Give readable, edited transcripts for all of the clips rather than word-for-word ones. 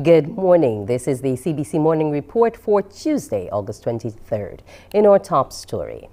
Good morning. This is the CBC Morning Report for Tuesday, August 23rd. In our top story,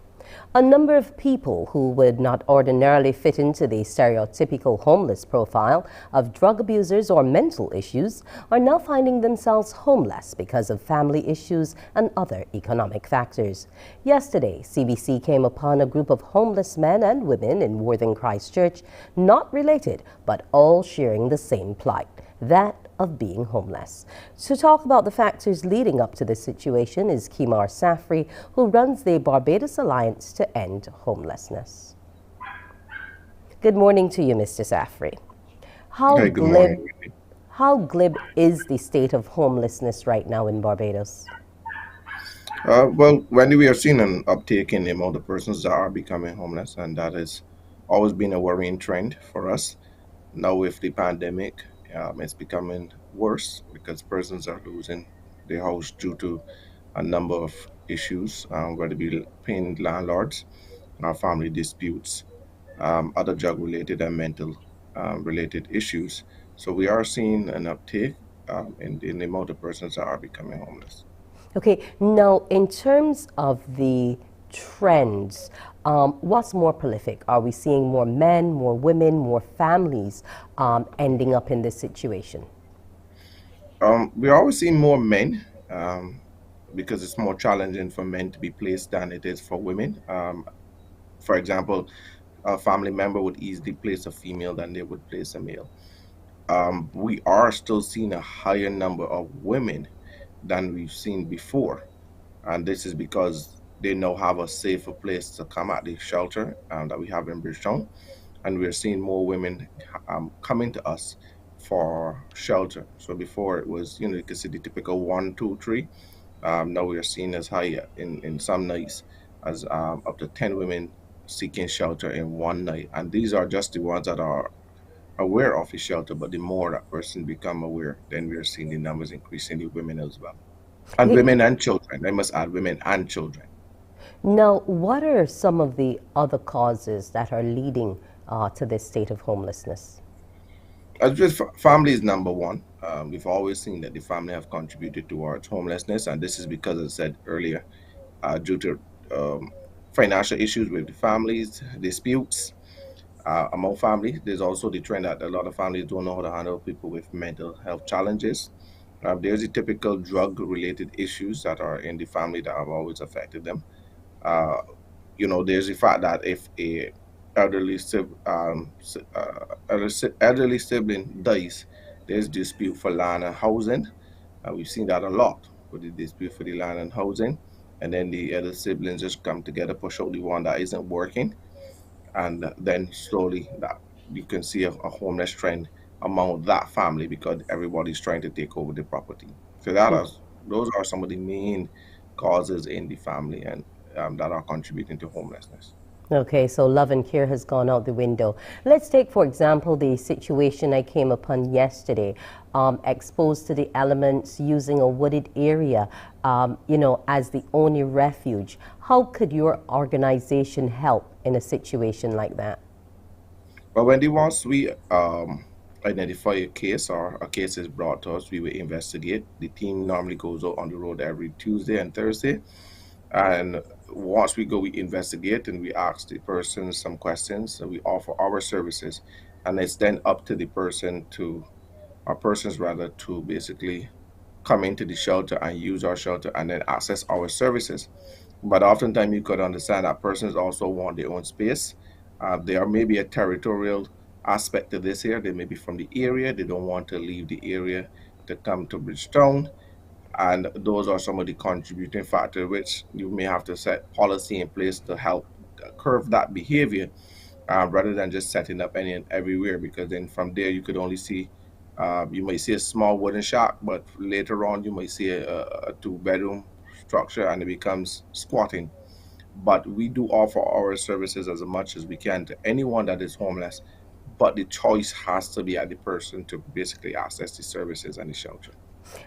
a number of people who would not ordinarily fit into the stereotypical homeless profile of drug abusers or mental issues are now finding themselves homeless because of family issues and other economic factors. Yesterday, CBC came upon a group of homeless men and women in Worthing Christchurch, not related, but all sharing the same plight, that of being homeless. To talk about the factors leading up to this situation is Kimar Safri, who runs the Barbados Alliance to End Homelessness. Good morning to you, Mr. Safri. How Hey, good morning. glib is the state of homelessness right now in Barbados? Well, when we are seeing an uptake in the amount of persons that are becoming homeless, and that has always been a worrying trend for us. Now, with the pandemic, it's becoming worse because persons are losing their house due to a number of issues, whether it be paying landlords, family disputes, other drug-related and mental related issues. So we are seeing an uptake in the amount of persons that are becoming homeless. Okay, now in terms of the trends, what's more prolific? Are we seeing more men, more women, more families ending up in this situation? We always see more men because it's more challenging for men to be placed than it is for women. For example, a family member would easily place a female than they would place a male. We are still seeing a higher number of women than we've seen before, and this is because they now have a safer place to come at the shelter that we have in Bridgetown, and we're seeing more women coming to us for shelter. So before it was, you could see the typical one, two, three. Now we are seeing as high in some nights as up to 10 women seeking shelter in one night. And these are just the ones that are aware of the shelter, but the more that person become aware, then we are seeing the numbers increasing, the women as well. And Okay, women and children. I must add women and children. now, what are some of the other causes that are leading to this state of homelessness? As just family is number one. We've always seen that the family have contributed towards homelessness, and this is because, as I said earlier, due to financial issues with the families, disputes among families. There's also the trend that a lot of families don't know how to handle people with mental health challenges. There's the typical drug-related issues that are in the family that have always affected them. Uh, there's the fact that if a elderly sibling dies, there's dispute for land and housing. We've seen that a lot with the dispute for the land and housing, and then the other siblings just come together, push out the one that isn't working, and then slowly that you can see a homeless trend among that family because everybody's trying to take over the property. So those are some of the main causes in the family and that are contributing to homelessness. Okay, so love and care has gone out the window. Let's take, for example, the situation I came upon yesterday, exposed to the elements, using a wooded area, as the only refuge. How could your organization help in a situation like that? But when the once we identify a case or a case is brought to us, we will investigate. The team normally goes out on the road every Tuesday and Thursday. And once we go, we investigate and we ask the person some questions and we offer our services. And it's then up to the person to, our persons rather, to basically come into the shelter and use our shelter and then access our services. But oftentimes you could understand that persons also want their own space. There may be a territorial aspect to this here. They may be from the area. They don't want to leave the area to come to Bridgetown, and those are some of the contributing factors which you may have to set policy in place to help curb that behavior, rather than just setting up any and everywhere, because then from there you could only see, you might see a small wooden shack, but later on you might see a two-bedroom structure and it becomes squatting. But we do offer our services as much as we can to anyone that is homeless, but the choice has to be at the person to basically access the services and the shelter.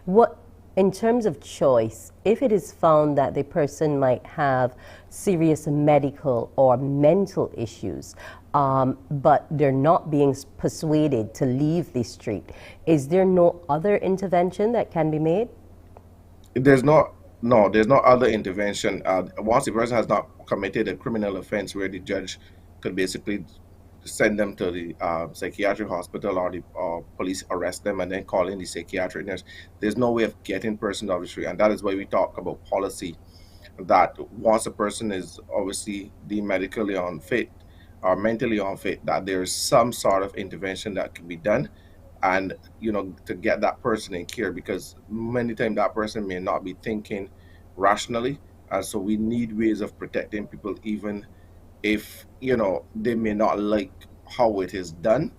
What? In terms of choice, if it is found that the person might have serious medical or mental issues, but they're not being persuaded to leave the street, is there no other intervention that can be made? There's there's no other intervention. Once the person has not committed a criminal offense where the judge could basically send them to the psychiatric hospital, or the police arrest them and then call in the psychiatric nurse, there's no way of getting person off the street. And that is why we talk about policy, that once a person is obviously deemed medically unfit or mentally unfit, that there is some sort of intervention that can be done, and to get that person in care, because many times that person may not be thinking rationally, and so we need ways of protecting people, even if they may not like how it is done.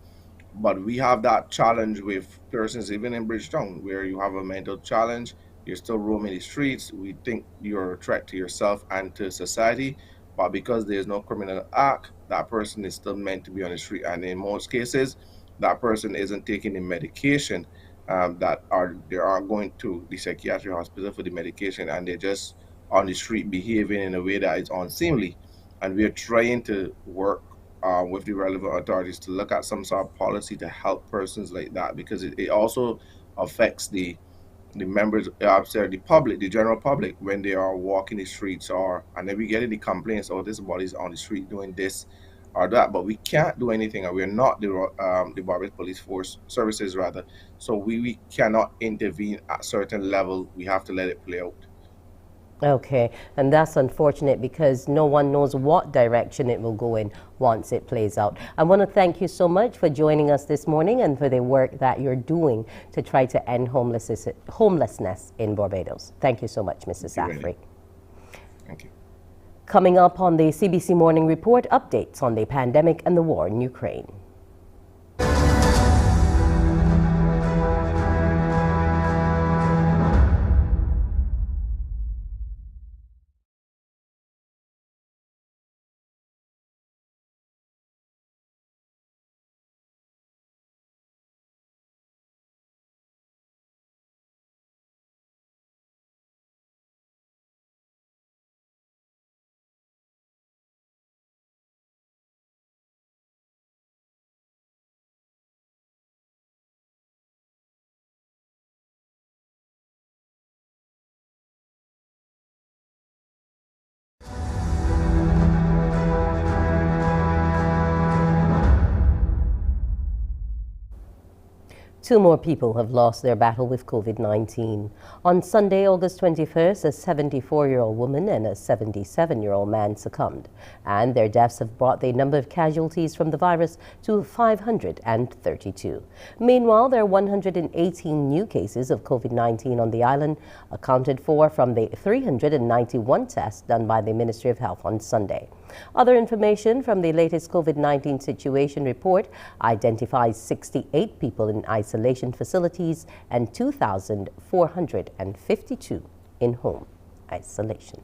But we have that challenge with persons even in Bridgetown, where you have a mental challenge, you're still roaming the streets. We think you're a threat to yourself and to society, but because there's no criminal act, that person is still meant to be on the street. And in most cases, that person isn't taking the medication, they are going to the psychiatric hospital for the medication, and they're just on the street behaving in a way that is unseemly. And we are trying to work with the relevant authorities to look at some sort of policy to help persons like that, because it also affects the members, sorry, the public, the general public, when they are walking the streets, or and then we get the complaints, oh, this body's on the street doing this or that, but we can't do anything, and we're not the Barbados Police Force Services rather, so we cannot intervene at certain level. We have to let it play out. Okay, and that's unfortunate because no one knows what direction it will go in once it plays out. I want to thank you so much for joining us this morning and for the work that you're doing to try to end homelessness in Barbados. Thank you so much, Mr. Safri. Thank you. Coming up on the CBC Morning Report, updates on the pandemic and the war in Ukraine. Two more people have lost their battle with COVID-19. On Sunday, August 21st, a 74-year-old woman and a 77-year-old man succumbed, and their deaths have brought the number of casualties from the virus to 532. Meanwhile, there are 118 new cases of COVID-19 on the island, accounted for from the 391 tests done by the Ministry of Health on Sunday. Other information from the latest COVID-19 situation report identifies 68 people in isolation facilities and 2,452 in home isolation.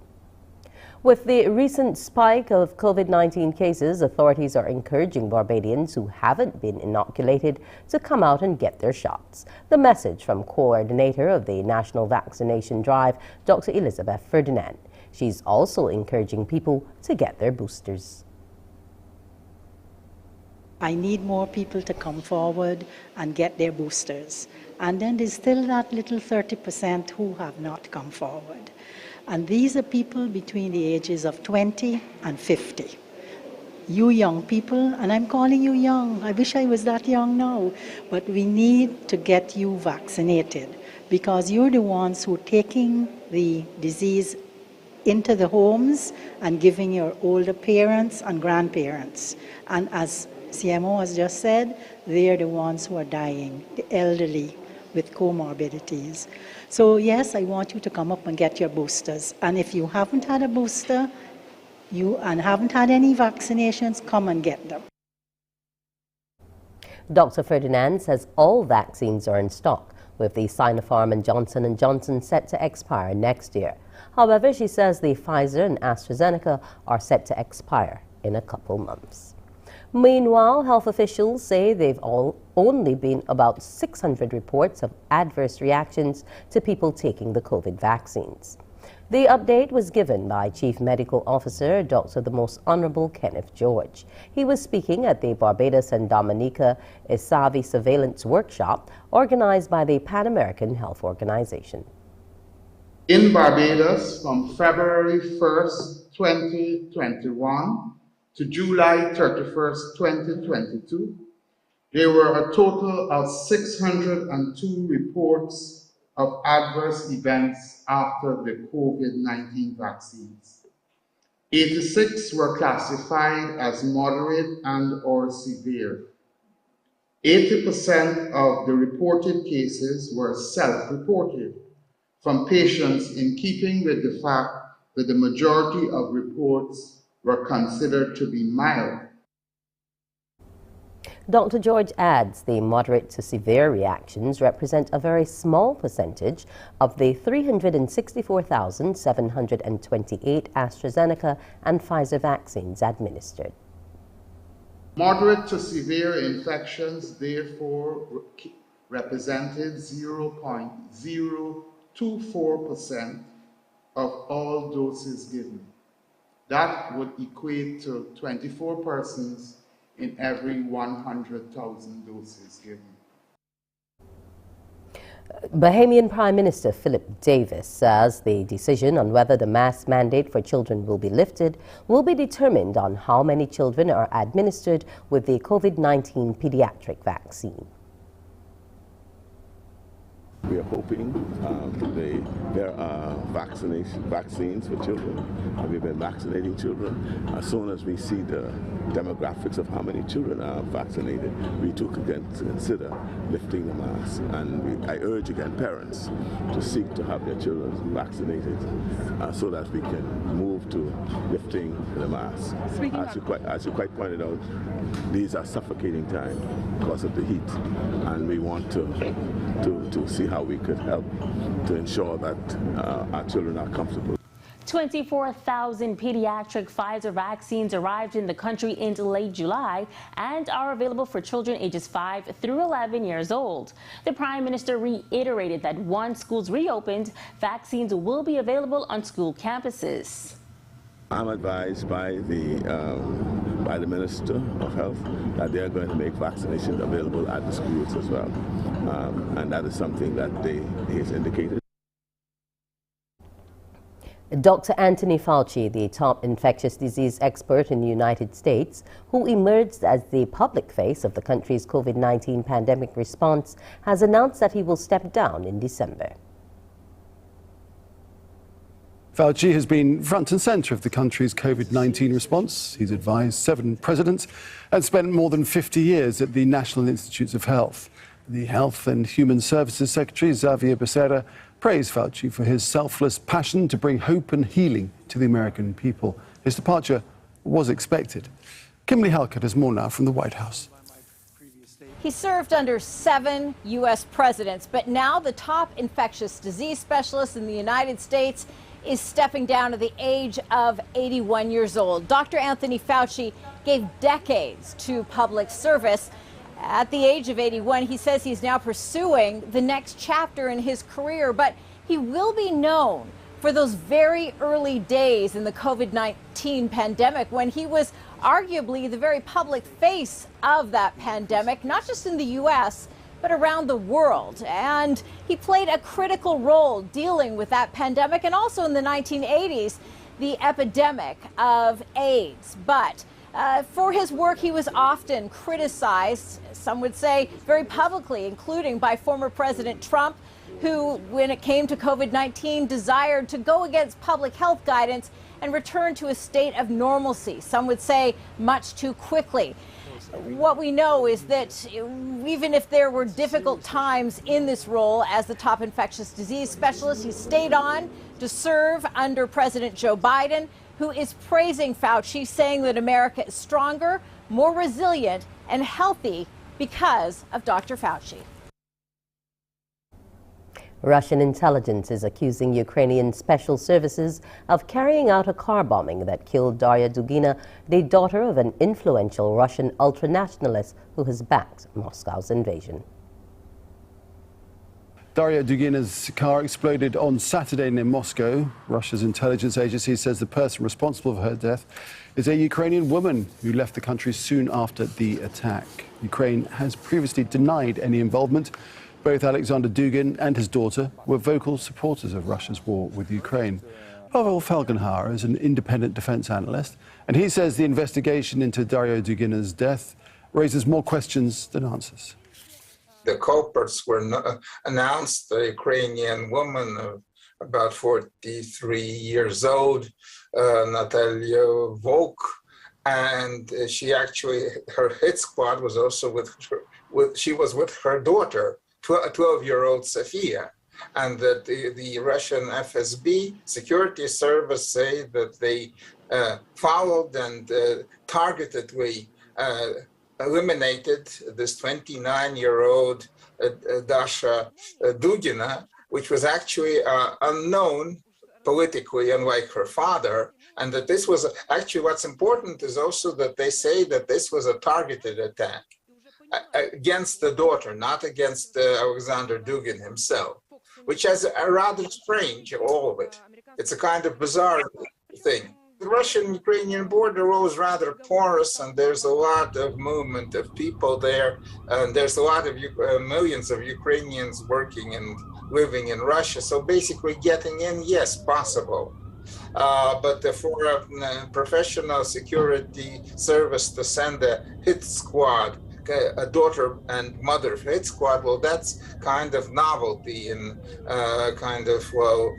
With the recent spike of COVID-19 cases, authorities are encouraging Barbadians who haven't been inoculated to come out and get their shots. The message from coordinator of the National Vaccination Drive, Dr. Elizabeth Ferdinand. She's also encouraging people to get their boosters. I need more people to come forward and get their boosters. And then there's still that little 30% who have not come forward. And these are people between the ages of 20 and 50. You young people, and I'm calling you young, I wish I was that young now, but we need to get you vaccinated because you're the ones who are taking the disease into the homes and giving your older parents and grandparents. And as CMO has just said, they're the ones who are dying, the elderly with comorbidities. So yes, I want you to come up and get your boosters. And if you haven't had a booster and haven't had any vaccinations, come and get them. Dr. Ferdinand says all vaccines are in stock, with the Sinopharm and Johnson & Johnson set to expire next year. However, she says the Pfizer and AstraZeneca are set to expire in a couple months. Meanwhile, health officials say they've only been about 600 reports of adverse reactions to people taking the COVID vaccines. The update was given by Chief Medical Officer Dr. the Most Honorable Kenneth George. He was speaking at the Barbados and Dominica Isavi Surveillance Workshop organized by the Pan American Health Organization. In Barbados, from February 1st, 2021 to July 31st, 2022, there were a total of 602 reports of adverse events after the COVID-19 vaccines. 86 were classified as moderate and or severe. 80% of the reported cases were self-reported from patients, in keeping with the fact that the majority of reports were considered to be mild. Dr. George adds the moderate to severe reactions represent a very small percentage of the 364,728 AstraZeneca and Pfizer vaccines administered. Moderate to severe infections therefore represented 0.024% of all doses given. That would equate to 24 persons in every 100,000 doses given. Bahamian Prime Minister Philip Davis says the decision on whether the mask mandate for children will be lifted will be determined on how many children are administered with the COVID-19 pediatric vaccine. We are hoping there are vaccines for children, and we've been vaccinating children. As soon as we see the demographics of how many children are vaccinated, we too can consider lifting the mask. And I urge again parents to seek to have their children vaccinated so that we can move to lifting the mask. As you quite pointed out, these are suffocating times because of the heat, and we want to see how we could help to ensure that our children are comfortable. 24,000 pediatric Pfizer vaccines arrived in the country in late July and are available for children ages 5 through 11 years old. The Prime Minister reiterated that once schools reopened, vaccines will be available on school campuses. I'm advised by the Minister of Health that they are going to make vaccinations available at the schools as well. And that is something that he has indicated. Dr. Anthony Fauci, the top infectious disease expert in the United States, who emerged as the public face of the country's COVID-19 pandemic response, has announced that he will step down in December. Fauci has been front and center of the country's COVID-19 response. He's advised 7 presidents and spent more than 50 years at the National Institutes of Health. The Health and Human Services Secretary, Xavier Becerra, praised Fauci for his selfless passion to bring hope and healing to the American people. His departure was expected. Kimberly Halkett has more now from the White House. He served under 7 U.S. presidents, but now the top infectious disease specialist in the United States is stepping down at the age of 81 years old. Dr. Anthony Fauci gave decades to public service. At the age of 81, he says he's now pursuing the next chapter in his career, but he will be known for those very early days in the COVID-19 pandemic when he was arguably the very public face of that pandemic, not just in the U.S., but around the world. And he played a critical role dealing with that pandemic and also in the 1980s, the epidemic of AIDS. But for his work, he was often criticized, some would say very publicly, including by former President Trump, who, when it came to COVID-19, desired to go against public health guidance and return to a state of normalcy. Some would say much too quickly. What we know is that even if there were difficult times in this role as the top infectious disease specialist, he stayed on to serve under President Joe Biden, who is praising Fauci, saying that America is stronger, more resilient, and healthy because of Dr. Fauci. Russian intelligence is accusing Ukrainian special services of carrying out a car bombing that killed Daria Dugina, the daughter of an influential Russian ultranationalist who has backed Moscow's invasion. Daria Dugina's car exploded on Saturday near Moscow. Russia's intelligence agency says the person responsible for her death is a Ukrainian woman who left the country soon after the attack. Ukraine has previously denied any involvement. Both Alexander Dugin and his daughter were vocal supporters of Russia's war with Ukraine. Pavel Felgenhauer is an independent defense analyst, and he says the investigation into Daria Dugina's death raises more questions than answers. The culprits were announced, a Ukrainian woman of about 43 years old, Natalia Volk, and she actually, her hit squad was also she was with her daughter, 12-year-old Sofia, and that the Russian FSB security service say that they followed and targetedly eliminated this 29-year-old Dasha Dugina, which was actually unknown politically, unlike her father, and that this was actually, what's important is also that they say that this was a targeted attack against the daughter, not against Alexander Dugin himself, which is a rather strange, all of it. It's a kind of bizarre thing. The Russian-Ukrainian border was rather porous, and there's a lot of movement of people there, and there's a lot of millions of Ukrainians working and living in Russia. So basically getting in, yes, possible. But for a professional security service to send a hit squad, a daughter and mother hit squad, well, that's kind of novelty in kind of, well,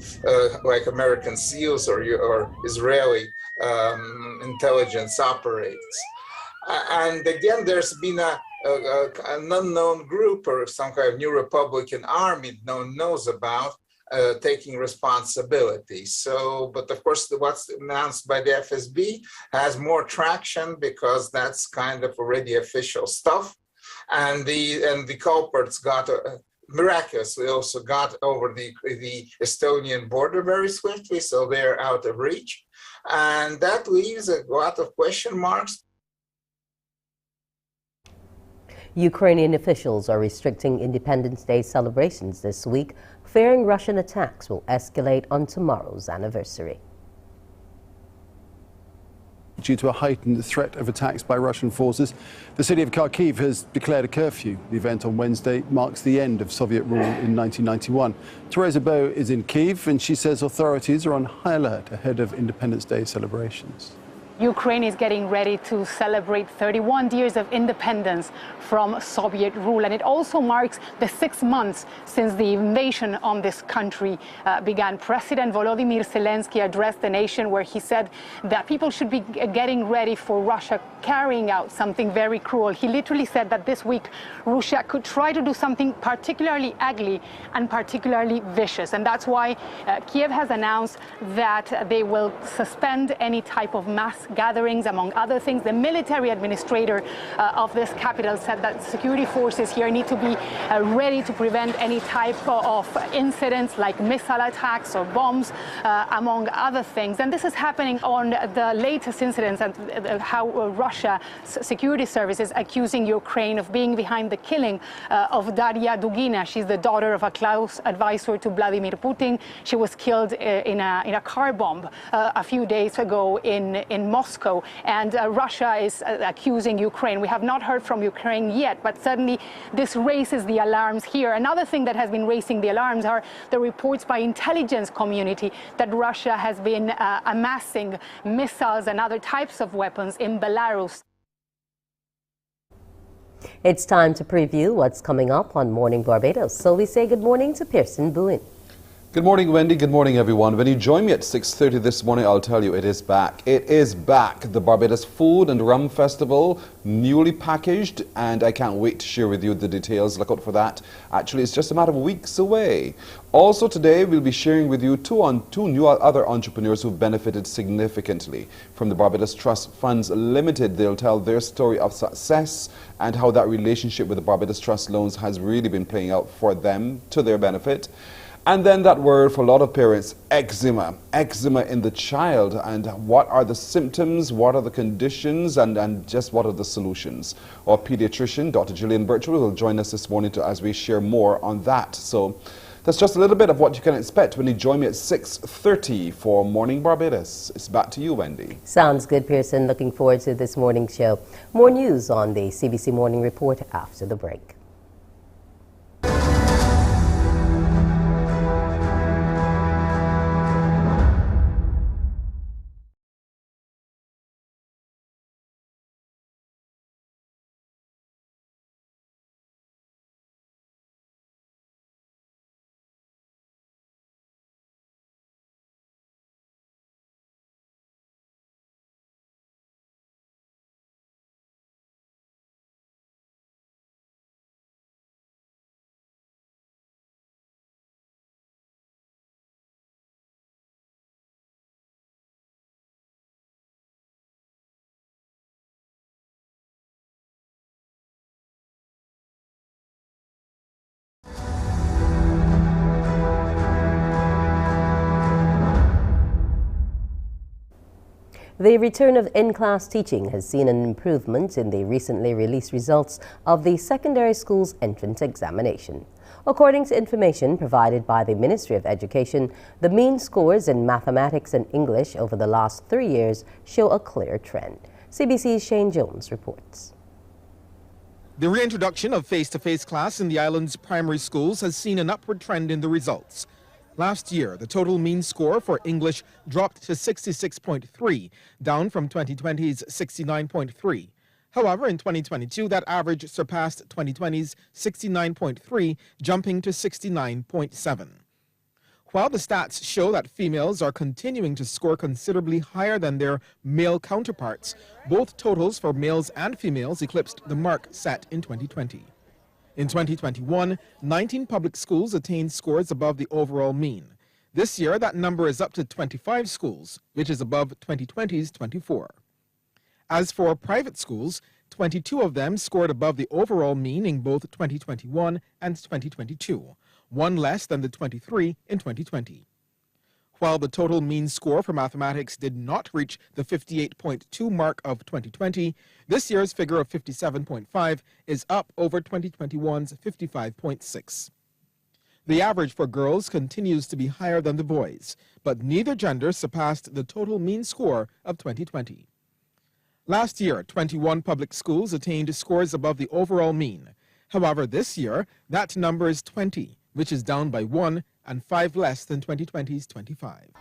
like American SEALs or Israeli intelligence operates. And again, there's been an unknown group or some kind of new Republican army no one knows about taking responsibility. So, but of course, what's announced by the FSB has more traction because that's kind of already official stuff. And the culprits got miraculously also got over the Estonian border very swiftly, so they're out of reach. And that leaves a lot of question marks. Ukrainian officials are restricting Independence Day celebrations this week, fearing Russian attacks will escalate on tomorrow's anniversary. Due to a heightened threat of attacks by Russian forces, the city of Kharkiv has declared a curfew. The event on Wednesday marks the end of Soviet rule in 1991. Teresa Bo is in Kyiv, and she says authorities are on high alert ahead of Independence Day celebrations. Ukraine is getting ready to celebrate 31 years of independence from Soviet rule, and it also marks the 6 months since the invasion on this country began. President Volodymyr Zelensky addressed the nation where he said that people should be getting ready for Russia carrying out something very cruel. He literally said that this week Russia could try to do something particularly ugly and particularly vicious, and that's why Kiev has announced that they will suspend any type of mass gatherings. Among other things, the military administrator of this capital said that security forces here need to be ready to prevent any type of incidents like missile attacks or bombs, among other things. And this is happening on the latest incidents and how Russia's security services accusing Ukraine of being behind the killing of Daria Dugina. She's the daughter of a close advisor to Vladimir Putin. She was killed in a car bomb a few days ago in Moscow, and Russia is accusing Ukraine. We have not heard from Ukraine yet, but certainly this raises the alarms here. Another thing that has been raising the alarms are the reports by intelligence community that Russia has been amassing missiles and other types of weapons in Belarus. It's time to preview what's coming up on Morning Barbados, so we say good morning to Pearson Boone. Good morning, Wendy. Good morning, everyone. When you join me at 6:30 this morning, I'll tell you it is back. It is back. The Barbados Food and Rum Festival, newly packaged, and I can't wait to share with you the details. Look out for that. Actually, it's just a matter of weeks away. Also today, we'll be sharing with you two new other entrepreneurs who've benefited significantly from the Barbados Trust Funds Limited. They'll tell their story of success and how that relationship with the Barbados Trust loans has really been playing out for them to their benefit. And then that word for a lot of parents, eczema. Eczema in the child. And what are the symptoms, what are the conditions, and just what are the solutions? Our pediatrician, Dr. Gillian Birchwood, will join us this morning as we share more on that. So that's just a little bit of what you can expect when you join me at 6:30 for Morning Barbados. It's back to you, Wendy. Sounds good, Pearson. Looking forward to this morning's show. More news on the CBC Morning Report after the break. The return of in-class teaching has seen an improvement in the recently released results of the secondary school's entrance examination. According to information provided by the Ministry of Education, the mean scores in mathematics and English over the last 3 years show a clear trend. CBC's Shane Jones reports. The reintroduction of face-to-face class in the island's primary schools has seen an upward trend in the results. Last year, the total mean score for English dropped to 66.3, down from 2020's 69.3. However, in 2022, that average surpassed 2020's 69.3, jumping to 69.7. While the stats show that females are continuing to score considerably higher than their male counterparts, both totals for males and females eclipsed the mark set in 2020. In 2021, 19 public schools attained scores above the overall mean. This year, that number is up to 25 schools, which is above 2020's 24. As for private schools, 22 of them scored above the overall mean in both 2021 and 2022, one less than the 23 in 2020. While the total mean score for mathematics did not reach the 58.2 mark of 2020, this year's figure of 57.5 is up over 2021's 55.6. The average for girls continues to be higher than the boys, but neither gender surpassed the total mean score of 2020. Last year, 21 public schools attained scores above the overall mean. However, this year, that number is 20, which is down by 1 and 5 less than 2020's 25.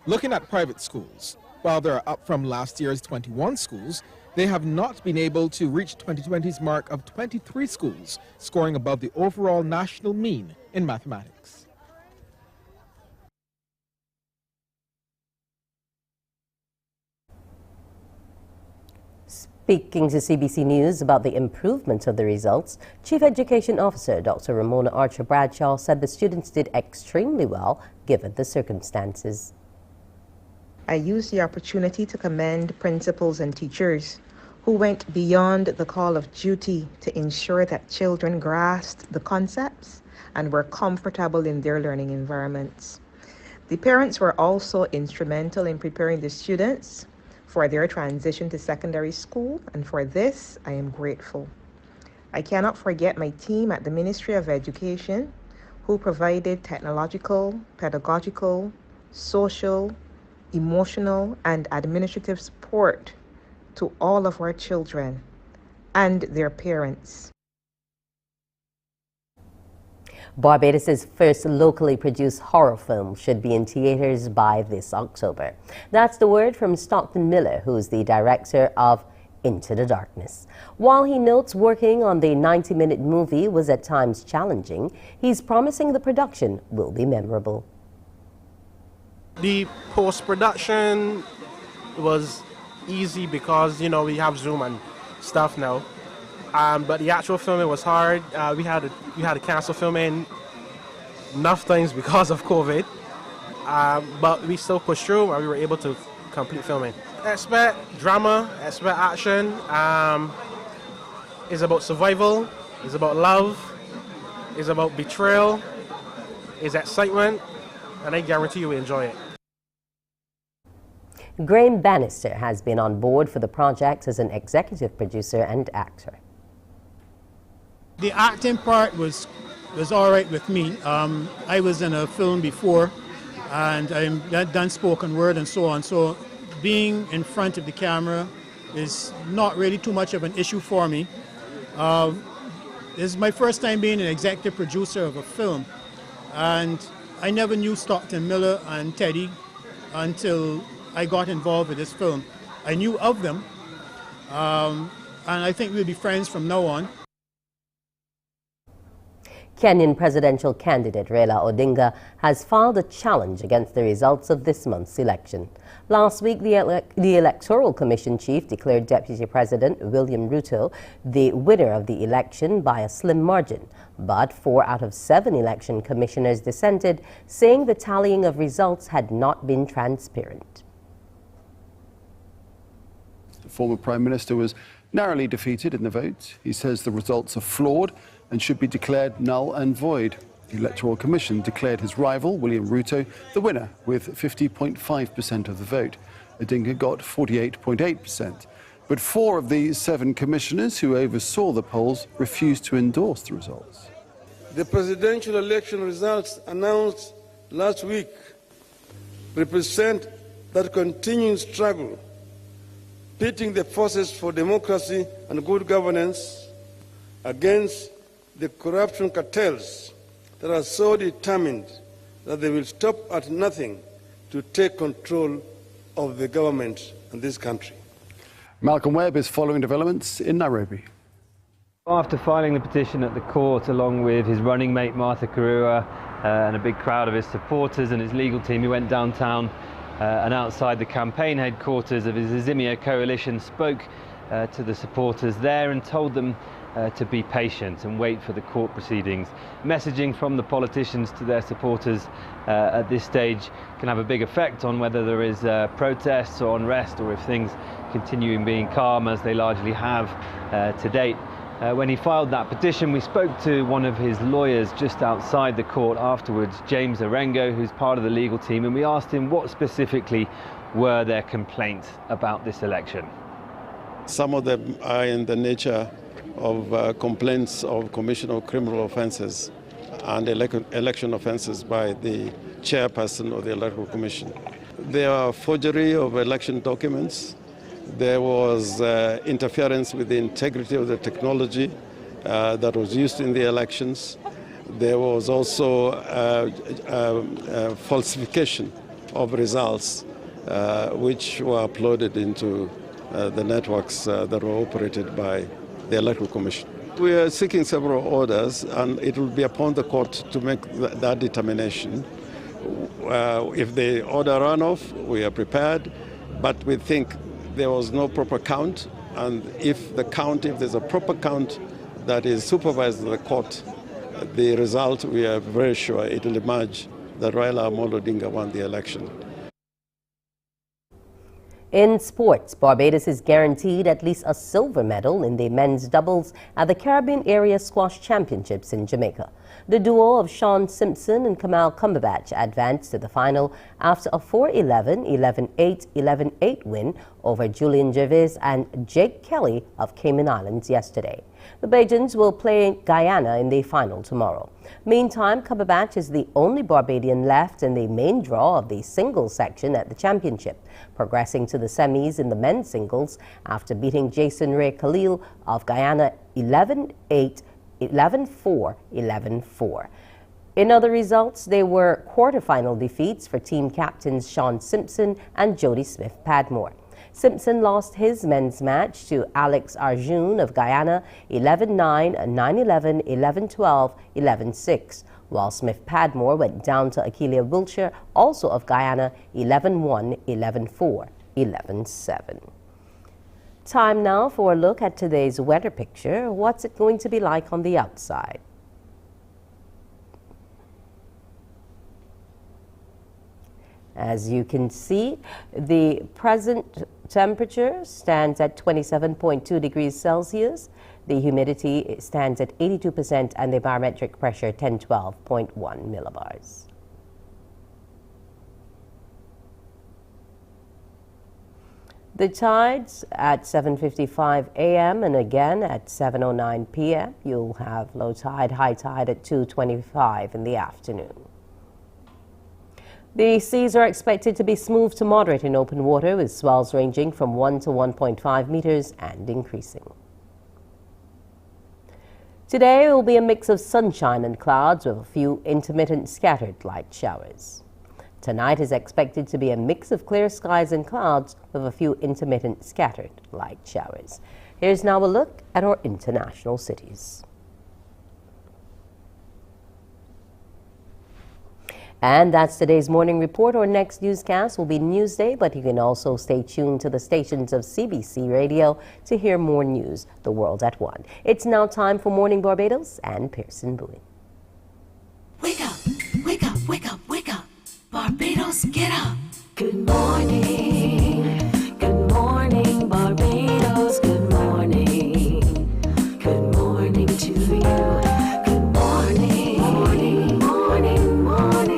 Looking at private schools, while they're up from last year's 21 schools, they have not been able to reach 2020's mark of 23 schools scoring above the overall national mean in mathematics. Speaking to CBC News about the improvement of the results, Chief Education Officer Dr. Ramona Archer Bradshaw said the students did extremely well given the circumstances. I used the opportunity to commend principals and teachers who went beyond the call of duty to ensure that children grasped the concepts and were comfortable in their learning environments. The parents were also instrumental in preparing the students for their transition to secondary school, and for this, I am grateful. I cannot forget my team at the Ministry of Education who provided technological, pedagogical, social, emotional, and administrative support to all of our children and their parents. Barbados' first locally produced horror film should be in theaters by this October. That's the word from Stockton Miller, who's the director of Into the Darkness. While he notes working on the 90-minute movie was at times challenging, he's promising the production will be memorable. The post-production was easy because, we have Zoom and stuff now. But the actual filming was hard. We had to cancel filming enough things because of COVID. But we still pushed through and we were able to complete filming. Expect drama, expect action. It's about survival, it's about love, it's about betrayal, it's excitement, and I guarantee you will enjoy it. Graham Bannister has been on board for the project as an executive producer and actor. The acting part was all right with me. I was in a film before, and I've done spoken word and so on. So being in front of the camera is not really too much of an issue for me. This is my first time being an executive producer of a film, and I never knew Stockton Miller and Teddy until I got involved with this film. I knew of them, and I think we'll be friends from now on. Kenyan presidential candidate Raila Odinga has filed a challenge against the results of this month's election. Last week, the Electoral Commission chief declared Deputy President William Ruto the winner of the election by a slim margin. But 4 out of 7 election commissioners dissented, saying the tallying of results had not been transparent. The former Prime Minister was narrowly defeated in the vote. He says the results are flawed and should be declared null and void. The Electoral Commission declared his rival, William Ruto, the winner with 50.5% of the vote. Odinga got 48.8%. But 4 of the 7 commissioners who oversaw the polls refused to endorse the results. The presidential election results announced last week represent that continuing struggle, pitting the forces for democracy and good governance against the corruption cartels that are so determined that they will stop at nothing to take control of the government in this country. Malcolm Webb is following developments in Nairobi. After filing the petition at the court along with his running mate Martha Karua and a big crowd of his supporters and his legal team, he went downtown and outside the campaign headquarters of his Azimio coalition, spoke to the supporters there and told them to be patient and wait for the court proceedings. Messaging from the politicians to their supporters at this stage can have a big effect on whether there is protests or unrest, or if things continue being calm as they largely have to date. When he filed that petition, we spoke to one of his lawyers just outside the court afterwards, James Arengo, who's part of the legal team, and we asked him what specifically were their complaints about this election. Some of them are in the nature of complaints of commission of criminal offences and election offences by the chairperson of the Electoral Commission. There are forgery of election documents. There was interference with the integrity of the technology that was used in the elections. There was also falsification of results which were uploaded into the networks that were operated by the Electoral Commission. We are seeking several orders, and it will be upon the court to make that determination. If they order runoff, we are prepared, but we think there was no proper count, and if there's a proper count that is supervised by the court, the result, we are very sure it will emerge that Raila Amolo Odinga won the election. In sports, Barbados is guaranteed at least a silver medal in the men's doubles at the Caribbean Area Squash Championships in Jamaica. The duo of Sean Simpson and Kamal Cumberbatch advanced to the final after a 4-11, 11-8, 11-8 win over Julian Jervis and Jake Kelly of Cayman Islands yesterday. The Bajans will play Guyana in the final tomorrow. Meantime, Cumberbatch is the only Barbadian left in the main draw of the singles section at the championship, progressing to the semis in the men's singles after beating Jason Ray Khalil of Guyana 11-8, 11-4, 11-4. In other results, there were quarterfinal defeats for team captains Sean Simpson and Jody Smith-Padmore. Simpson lost his men's match to Alex Arjun of Guyana 11-9, 9-11, 11-12, 11-6, while Smith-Padmore went down to Akeelia Wiltshire, also of Guyana, 11-1, 11-4, 11-7. Time now for a look at today's weather picture. What's it going to be like on the outside? As you can see, the present temperature stands at 27.2 degrees Celsius. The humidity stands at 82% and the barometric pressure 1012.1 millibars. The tides at 7:55 a.m. and again at 7:09 p.m. You'll have low tide, high tide at 2:25 in the afternoon. The seas are expected to be smooth to moderate in open water, with swells ranging from 1 to 1.5 meters and increasing. Today will be a mix of sunshine and clouds with a few intermittent scattered light showers. Tonight is expected to be a mix of clear skies and clouds with a few intermittent scattered light showers. Here's now a look at our international cities. And that's today's morning report. Our next newscast will be Newsday, but you can also stay tuned to the stations of CBC Radio to hear more news, The World at 1. It's now time for Morning Barbados and Pearson Boone. Wake up, wake up, wake up, wake up. Barbados, get up. Good morning. Good morning, Barbados. Good morning. Good morning to you. Good morning. Morning, morning, morning.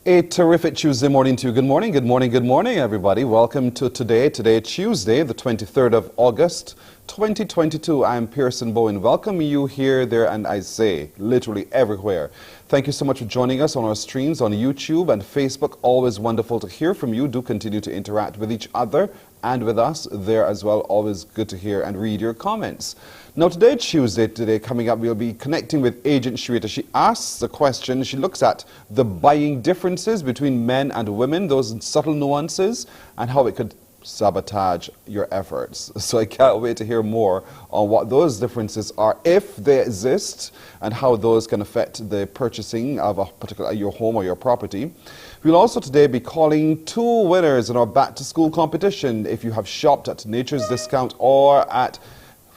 A terrific Tuesday morning to you. Good morning, good morning, good morning, everybody. Welcome to today, Tuesday, the 23rd of August, 2022. I'm Pearson Bowen. Welcome you here, there, and I say, literally everywhere. Thank you so much for joining us on our streams on YouTube and Facebook. Always wonderful to hear from you. Do continue to interact with each other and with us there as well. Always good to hear and read your comments. Now Tuesday, coming up, we'll be connecting with Agent Sharita. She asks a question. She looks at the buying differences between men and women, those subtle nuances, and how it could sabotage your efforts. So I can't wait to hear more on what those differences are, if they exist, and how those can affect the purchasing of a particular your home or your property. We'll also today be calling 2 winners in our back to school competition. If you have shopped at Nature's Discount or at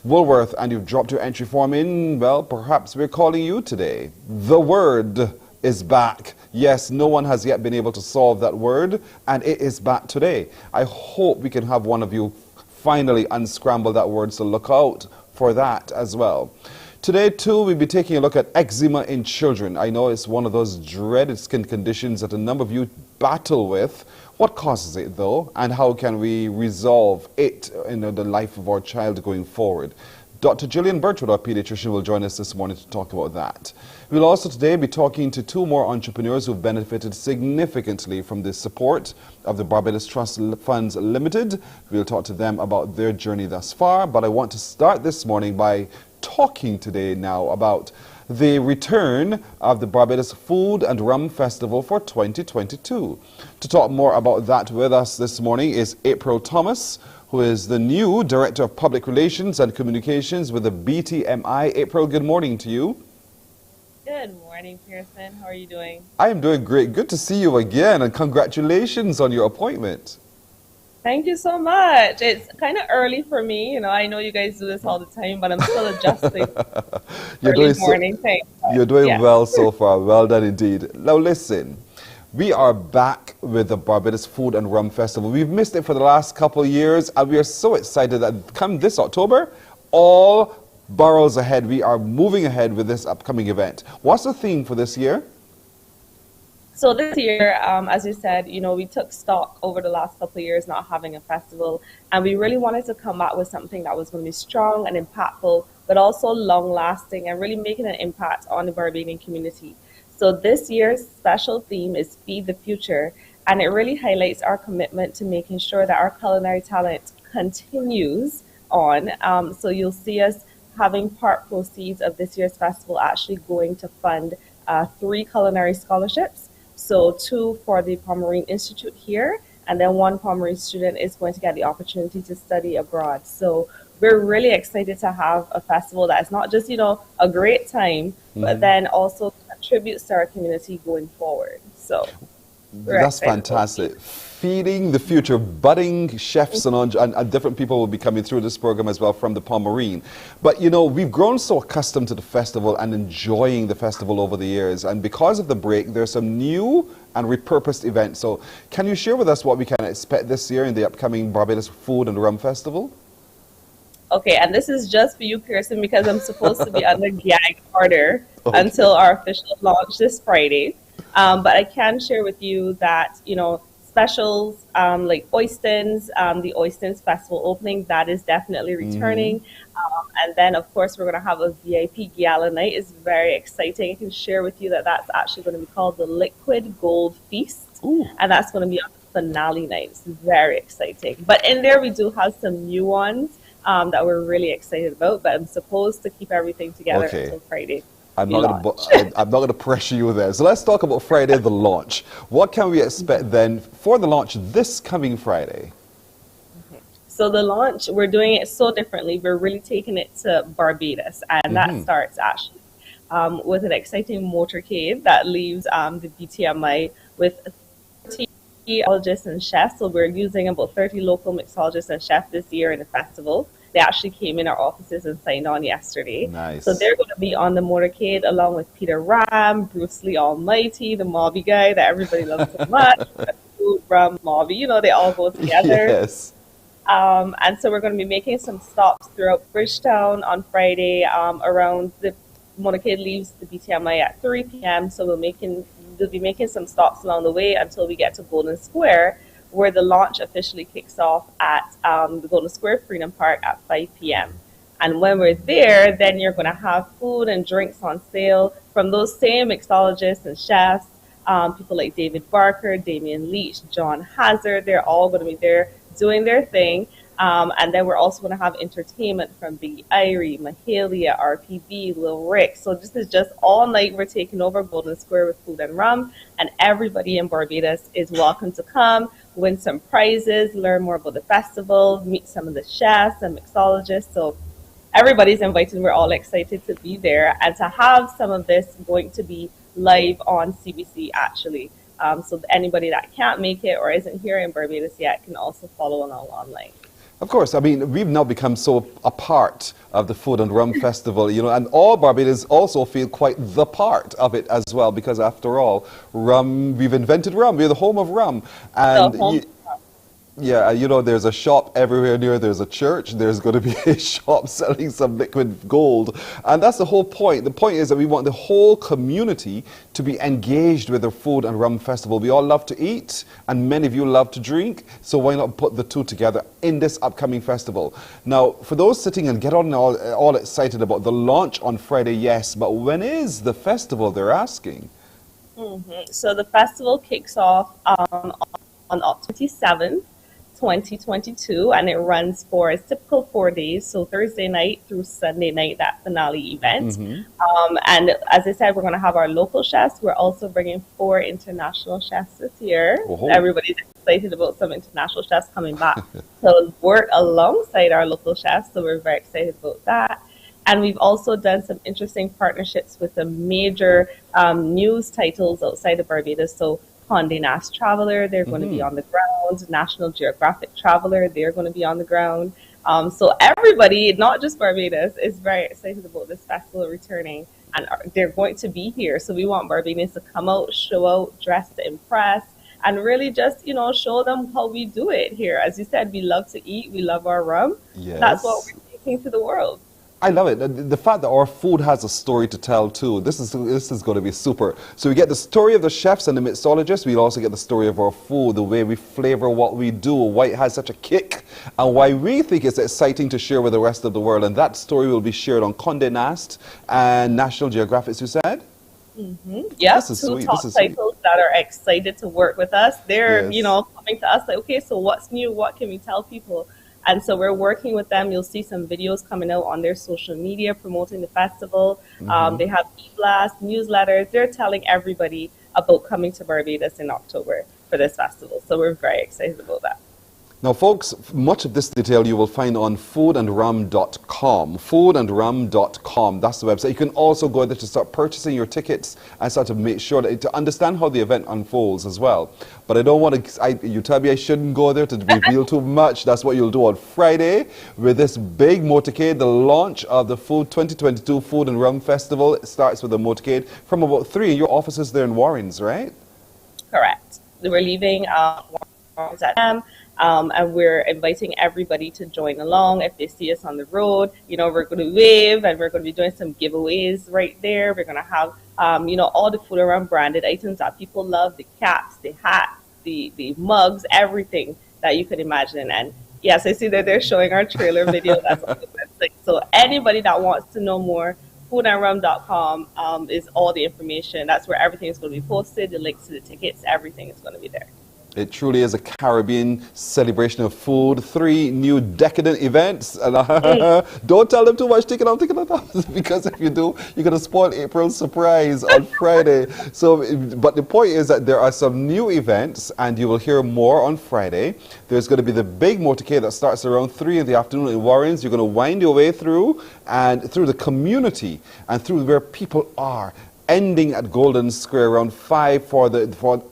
Woolworth and you've dropped your entry form in, well, perhaps we're calling you today. The word is back. Yes, no one has yet been able to solve that word, and it is back today. I hope we can have one of you finally unscramble that word, so look out for that as well. Today, too, we'll be taking a look at eczema in children. I know it's one of those dreaded skin conditions that a number of you battle with. What causes it, though, and how can we resolve it in the life of our child going forward? Dr. Gillian Birchwood, our pediatrician, will join us this morning to talk about that. We'll also today be talking to 2 more entrepreneurs who've benefited significantly from the support of the Barbados Trust Funds Limited. We'll talk to them about their journey thus far, but I want to start this morning by talking today now about the return of the Barbados Food and Rum Festival for 2022. To talk more about that with us this morning is April Thomas, who is the new Director of Public Relations and Communications with the BTMI. April, good morning to you. Good morning, Pearson. How are you doing? I am doing great. Good to see you again, and congratulations on your appointment. Thank you so much. It's kind of early for me. You know, I know you guys do this all the time, but I'm still adjusting. You're doing well so far. Well done indeed. Now listen, we are back with the Barbados Food and Rum Festival. We've missed it for the last couple of years, and we are so excited that come this October, all boroughs ahead, we are moving ahead with this upcoming event. What's the theme for this year? So this year, as you said, you know, we took stock over the last couple of years not having a festival, and we really wanted to come back with something that was going to be strong and impactful, but also long-lasting and really making an impact on the Barbadian community. So this year's special theme is Feed the Future, and it really highlights our commitment to making sure that our culinary talent continues on. So you'll see us having part proceeds of this year's festival actually going to fund 3 culinary scholarships. So 2 for the Pomeranian Institute here, and then one Pommery student is going to get the opportunity to study abroad. So we're really excited to have a festival that's not just, a great time, but then also contributes to our community going forward. So that's fantastic. Feeding the future, budding chefs and different people will be coming through this program as well from the Pomerine. But we've grown so accustomed to the festival and enjoying the festival over the years, and because of the break, there's some new and repurposed events. So can you share with us what we can expect this year in the upcoming Barbados Food and Rum Festival? Okay, and this is just for you, Kirsten, because I'm supposed to be under gag order until our official launch this Friday. But I can share with you that, specials like Oystons, the Oystons Festival opening, that is definitely returning. And then, of course, we're going to have a VIP gala night. It's very exciting. I can share with you that that's actually going to be called the Liquid Gold Feast. And that's going to be on the finale night. It's very exciting. But in there, we do have some new ones that we're really excited about. But I'm supposed to keep everything together until Friday. I'm not going to pressure you there. So let's talk about Friday, the launch. What can we expect then for the launch this coming Friday? So the launch, we're doing it so differently. We're really taking it to Barbados. And that starts actually with an exciting motorcade that leaves the BTMI with 30 mixologists and chefs. So we're using about 30 local mixologists and chefs this year in the festival. They actually came in our offices and signed on yesterday. Nice. So they're going to be on the motorcade along with Peter Ram, Bruce Lee Almighty, the Mobby guy that everybody loves so much, Ram, Mobby, they all go together. Yes. And so we're going to be making some stops throughout Bridgetown on Friday around the motorcade leaves the BTMI at 3 p.m. So we'll be making some stops along the way until we get to Golden Square, where the launch officially kicks off at the Golden Square Freedom Park at 5 p.m. And when we're there, then you're going to have food and drinks on sale from those same mixologists and chefs, people like David Barker, Damian Leach, John Hazard. They're all going to be there doing their thing. And then we're also going to have entertainment from Biggie Irie, Mahalia, RPB, Lil Rick. So this is just all night. We're taking over Golden Square with food and rum. And everybody in Barbados is welcome to come, win some prizes, learn more about the festival, meet some of the chefs and mixologists. So everybody's invited. We're all excited to be there and to have some of this going to be live on CBC actually. So anybody that can't make it or isn't here in Barbados yet can also follow along online. Of course, I mean, we've now become so a part of the Food and Rum Festival, and all Barbados also feel quite the part of it as well, because after all, rum, we've invented rum, we're the home of rum. And there's a shop everywhere near, there's a church, there's going to be a shop selling some liquid gold. And that's the whole point. The point is that we want the whole community to be engaged with the Food and Rum Festival. We all love to eat, and many of you love to drink, so why not put the two together in this upcoming festival? Now, for those sitting and get on all excited about the launch on Friday, yes, but when is the festival, they're asking? So the festival kicks off on October 27th. 2022, and it runs for a typical 4 days, so Thursday night through Sunday night, that finale event. And as I said, we're going to have our local chefs. We're also bringing 4 international chefs this year. Everybody's excited about some international chefs coming back to work alongside our local chefs, so we're very excited about that. And we've also done some interesting partnerships with some major news titles outside of Barbados. So Condé Nast Traveler, they're going to be on the ground. National Geographic Traveler, they're going to be on the ground. So everybody, not just Barbados, is very excited about this festival returning, and they're going to be here. So we want Barbadians to come out, show out, dress to impress, and really just, show them how we do it here. As you said, we love to eat, we love our rum. Yes. That's what we're taking to the world. I love it. The fact that our food has a story to tell too. This is going to be super. So we get the story of the chefs and the mixologists. We'll also get the story of our food, the way we flavor what we do, why it has such a kick, and why we think it's exciting to share with the rest of the world. And that story will be shared on Condé Nast and National Geographic, as you said. Yeah, two top titles that are excited to work with us. They're, coming to us like, okay, so what's new? What can we tell people? And so we're working with them. You'll see some videos coming out on their social media promoting the festival. They have e-blasts, newsletters. They're telling everybody about coming to Barbados in October. for this festival. So we're very excited about that. Now, folks, much of this detail you will find on foodandrum.com. Foodandrum.com, that's the website. You can also go there to start purchasing your tickets and start to make sure that to understand how the event unfolds as well. But I don't want to, you tell me I shouldn't go there to reveal too much. That's what you'll do on Friday with this big motorcade, the launch of the 2022 Food and Rum Festival. It starts with a motorcade from about 3 in your offices there in Warrens, right? Correct. We're leaving Warrens at and we're inviting everybody to join along. If they see us on the road, you know, we're going to wave, and we're going to be doing some giveaways right there. We're going to have, you know, all the Food and Rum branded items that people love, the caps, the hats, the mugs, everything that you could imagine. And yes, I see that they're showing our trailer video. That's on the website. So anybody that wants to know more, foodandrum.com is all the information. That's where everything is going to be posted. The links to the tickets, everything is going to be there. It truly is a Caribbean celebration of food. 3 new decadent events. And don't tell them too much, take it out, because if you do, you're going to spoil April's surprise on Friday. So, but the point is that there are some new events, and you will hear more on Friday. There's going to be the big motorcade that starts around 3 in the afternoon in Warrens. You're going to wind your way through, and through the community, and through where people are, ending at Golden Square around 5 for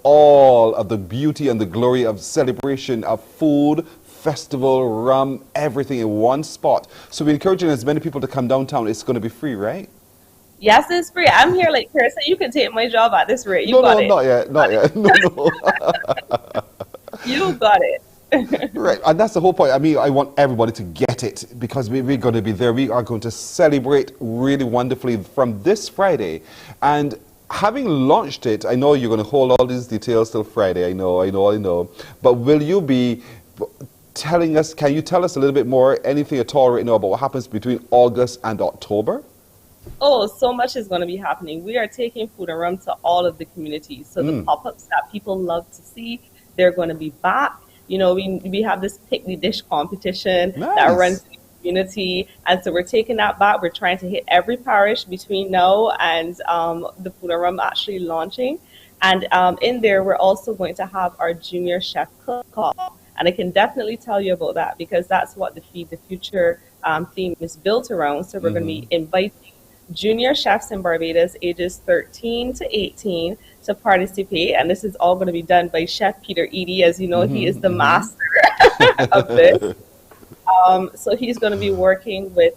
all of the beauty and the glory of celebration of food, festival, rum, everything in one spot. So we're encouraging as many people to come downtown. It's going to be free, right? Yes, it's free. I'm here like Kirsten. You can take my job at this rate. No, not yet. No. You got it. Right, and that's the whole point. I mean, I want everybody to get it, because we're going to be there. We are going to celebrate really wonderfully from this Friday. And having launched it, I know you're going to hold all these details till Friday. I know. But will you be telling us, can you tell us a little bit more, anything at all right now about what happens between August and October? Oh, so much is going to be happening. We are taking Food and Rum to all of the communities. So the pop-ups that people love to see, they're going to be back. You know, we have this pick the dish competition that runs in the community, and so we're taking that back. We're trying to hit every parish between now and the Food and Rum actually launching. And in there, we're also going to have our junior chef cook-off, and I can definitely tell you about that, because that's what the Feed the Future theme is built around. So we're going to be inviting junior chefs in Barbados, ages 13 to 18, to participate, and this is all going to be done by Chef Peter Eady. As you know, he is the master of this. So he's going to be working with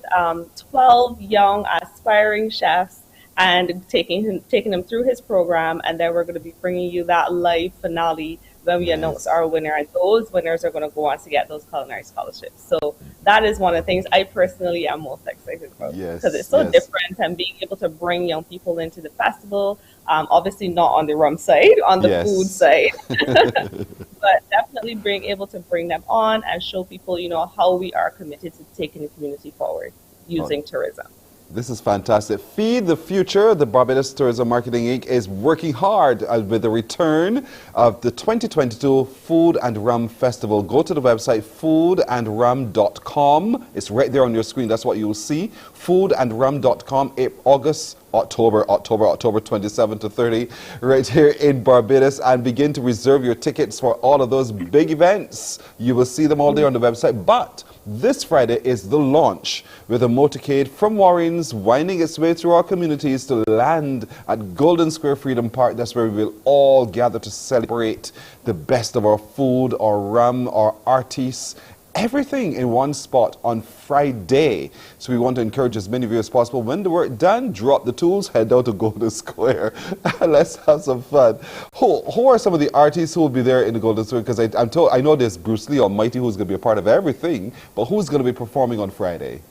12 young aspiring chefs and taking them through his program, and then we're going to be bringing you that live finale when we announce our winner, and those winners are going to go on to get those culinary scholarships. So that is one of the things I personally am most excited about, because it's so different, and being able to bring young people into the festival, obviously not on the rum side, on the food side, but definitely being able to bring them on and show people, you know, how we are committed to taking the community forward using tourism. This is fantastic. Feed the Future, the Barbados Tourism Marketing Inc. is working hard with the return of the 2022 Food and Rum Festival. Go to the website foodandrum.com. It's right there on your screen. That's what you'll see. Foodandrum.com, October 27 to 30, right here in Barbados, and begin to reserve your tickets for all of those big events. You will see them all there on the website. But this Friday is the launch with a motorcade from Warrens winding its way through our communities to land at Golden Square Freedom Park. That's where we will all gather to celebrate the best of our food, our rum, our artists, everything in one spot on Friday. So we want to encourage as many of you as possible. When the work done, drop the tools, head down to Golden Square. Let's have some fun. Who are some of the artists who will be there in the Golden Square? Because I know there's Bruce Lee Almighty, who's going to be a part of everything, but who's going to be performing on Friday?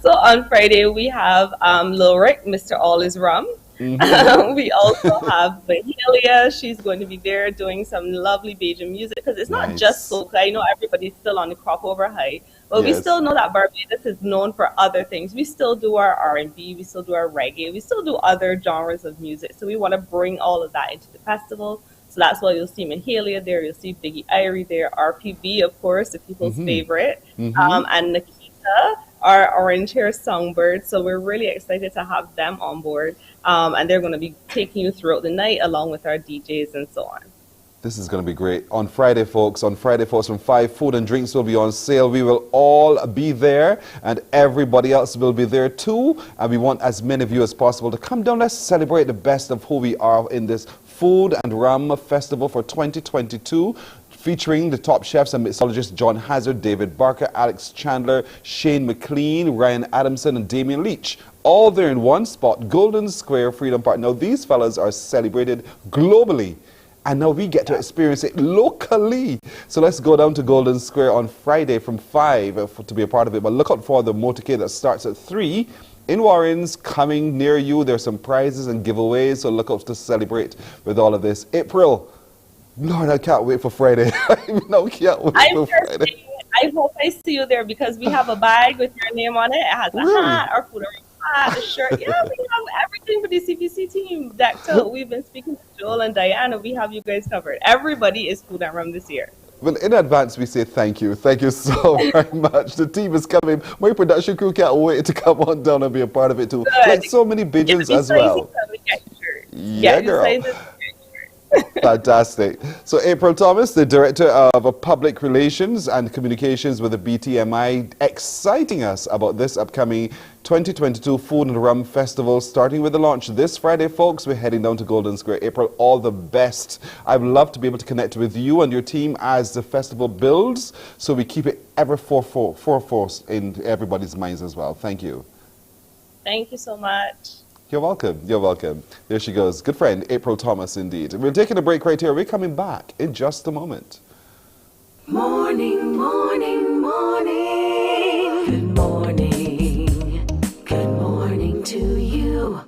So on Friday we have Lil Rick, Mr. All Is Rum. We also have Mahalia. She's going to be there doing some lovely Bajan music, because it's not just soca. I know everybody's still on the crop over high, but we still know that Barbados is known for other things. We still do our R&B, we still do our reggae, we still do other genres of music. So we want to bring all of that into the festival. So that's why you'll see Mahalia there, you'll see Biggie Irie there, RPB, of course, the people's favorite, and Nikita, our orange hair songbird. So we're really excited to have them on board, and they're going to be taking you throughout the night along with our DJs and so on. This is going to be great. On Friday, folks, from 5, food and drinks will be on sale. We will all be there, and everybody else will be there too. And we want as many of you as possible to come down. Let's celebrate the best of who we are in this Food and Rum Festival for 2022. Featuring the top chefs and mixologists John Hazard, David Barker, Alex Chandler, Shane McLean, Ryan Adamson, and Damian Leach. All there in one spot, Golden Square Freedom Park. Now, these fellas are celebrated globally, and now we get to experience it locally. So let's go down to Golden Square on Friday from 5 to be a part of it. But look out for the motorcade that starts at 3. In Warren's, coming near you. There's some prizes and giveaways, so look out to celebrate with all of this. April. Lord, I can't wait for Friday. I can't wait for Friday. I hope I see you there because we have a bag with your name on it. It has a hat, our food hat, a shirt. Yeah, we have everything for the CBC team decked out. We've been speaking to Joel and Diana. We have you guys covered. Everybody is Food and Rum this year. Well, in advance, we say thank you. Thank you so very much. The team is coming. My production crew can't wait to come on down and be a part of it too. Good. Like so many pigeons as well. Yeah, girl. Fantastic. So April Thomas, the Director of Public Relations and Communications with the BTMI, exciting us about this upcoming 2022 Food and Rum Festival, starting with the launch this Friday, folks. We're heading down to Golden Square. April, all the best. I'd love to be able to connect with you and your team as the festival builds, so we keep it ever foremost in everybody's minds as well. Thank you. Thank you so much. You're welcome. You're welcome. There she goes. Good friend, April Thomas, indeed. We're taking a break right here. We're coming back in just a moment. Morning, morning, morning. Good morning. Good morning to you.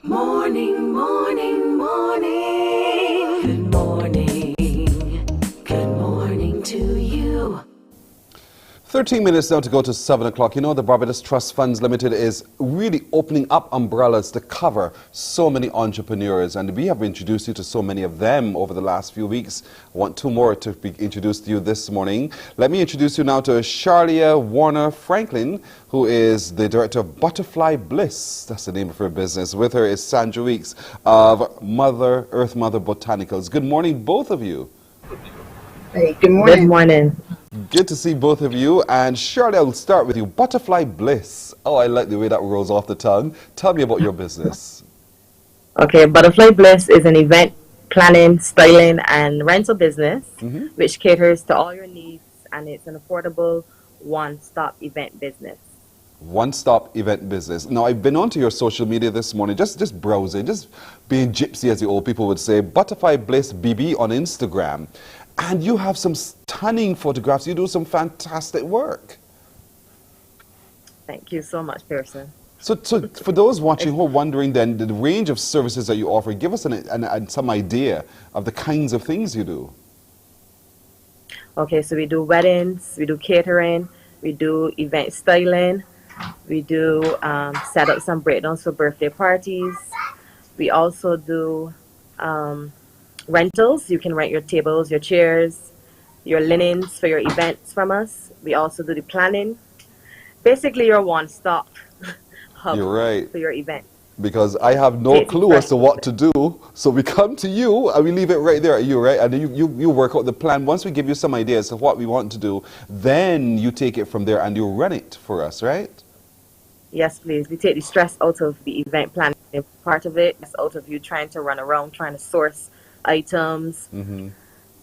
Morning, morning, morning. Good morning. Good morning to you. 13 minutes now to go to 7 o'clock. You know, the Barbados Trust Funds Limited is really opening up umbrellas to cover so many entrepreneurs, and we have introduced you to so many of them over the last few weeks. I want 2 more to be introduced to you this morning. Let me introduce you now to Charlia Warner Franklin, who is the director of Butterfly Bliss. That's the name of her business. With her is Sandra Weeks of Earth Mother Botanicals. Good morning, both of you. Hey, good morning. Good morning. Good to see both of you. And Shirley, I'll start with you. Butterfly Bliss. Oh, I like the way that rolls off the tongue. Tell me about your business. Okay, Butterfly Bliss is an event planning, styling, and rental business which caters to all your needs, and it's an affordable one-stop event business. One-stop event business. Now, I've been onto your social media this morning, just browsing, just being gypsy, as the old people would say. Butterfly Bliss BB on Instagram. And you have some stunning photographs. You do some fantastic work. Thank you so much, Pearson. So for those watching who are wondering then, the range of services that you offer, give us some idea of the kinds of things you do. Okay, so we do weddings, we do catering, we do event styling, we do set up some breakdowns for birthday parties. We also do rentals. You can rent your tables, your chairs, your linens for your events from us. We also do the planning. Basically, you're one-stop hub for your event. Because I have no clue as to what to do, so we come to you and we leave it right there at you, right? And you work out the plan. Once we give you some ideas of what we want to do, then you take it from there and you run it for us, right? Yes, please. We take the stress out of the event planning part of it. It's out of you trying to run around, trying to source items.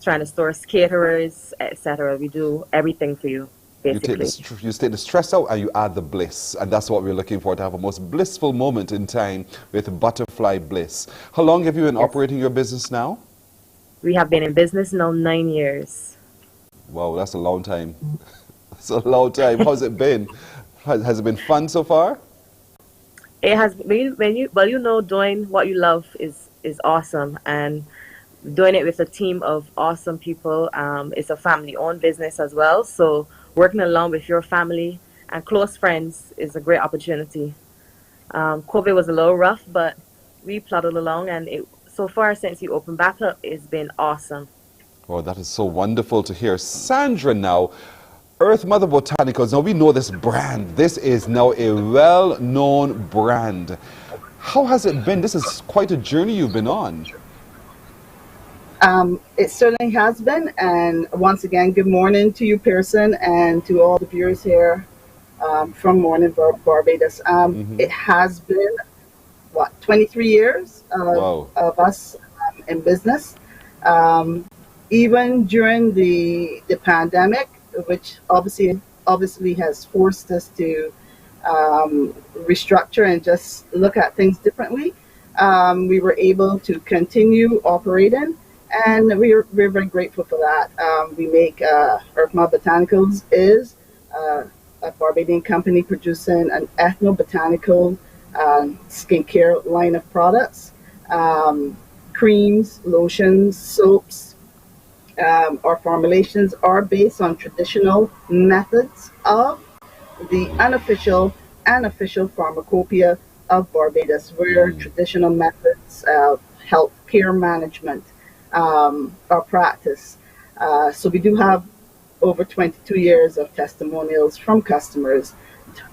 trying to source caterers, etc. We do everything for you, basically. You take the stress out and you add the bliss. And that's what we're looking for, to have a most blissful moment in time with Butterfly Bliss. How long have you been operating your business now? We have been in business now 9 years. Wow, that's a long time. That's a long time. How's it been? Has it been fun so far? It has been, doing what you love is awesome, and doing it with a team of awesome people. It's a family-owned business as well, so working along with your family and close friends is a great opportunity. COVID was a little rough, but we plodded along, and so far since you opened back up, it's been awesome. Oh, that is so wonderful to hear. Sandra now, Earth Mother Botanicals. Now we know this brand. This is now a well-known brand. How has it been? This is quite a journey you've been on. It certainly has been, and once again, good morning to you, Pearson, and to all the viewers here from Mornin Barbados. It has been, 23 years of us in business. Even during the pandemic, which obviously has forced us to restructure and just look at things differently, we were able to continue operating. And we're very grateful for that. We make Earth Mother Botanicals is a Barbadian company producing an ethnobotanical skincare line of products, creams, lotions, soaps. Our formulations are based on traditional methods of the unofficial and official pharmacopoeia of Barbados, where traditional methods of health care management our practice. So we do have over 22 years of testimonials from customers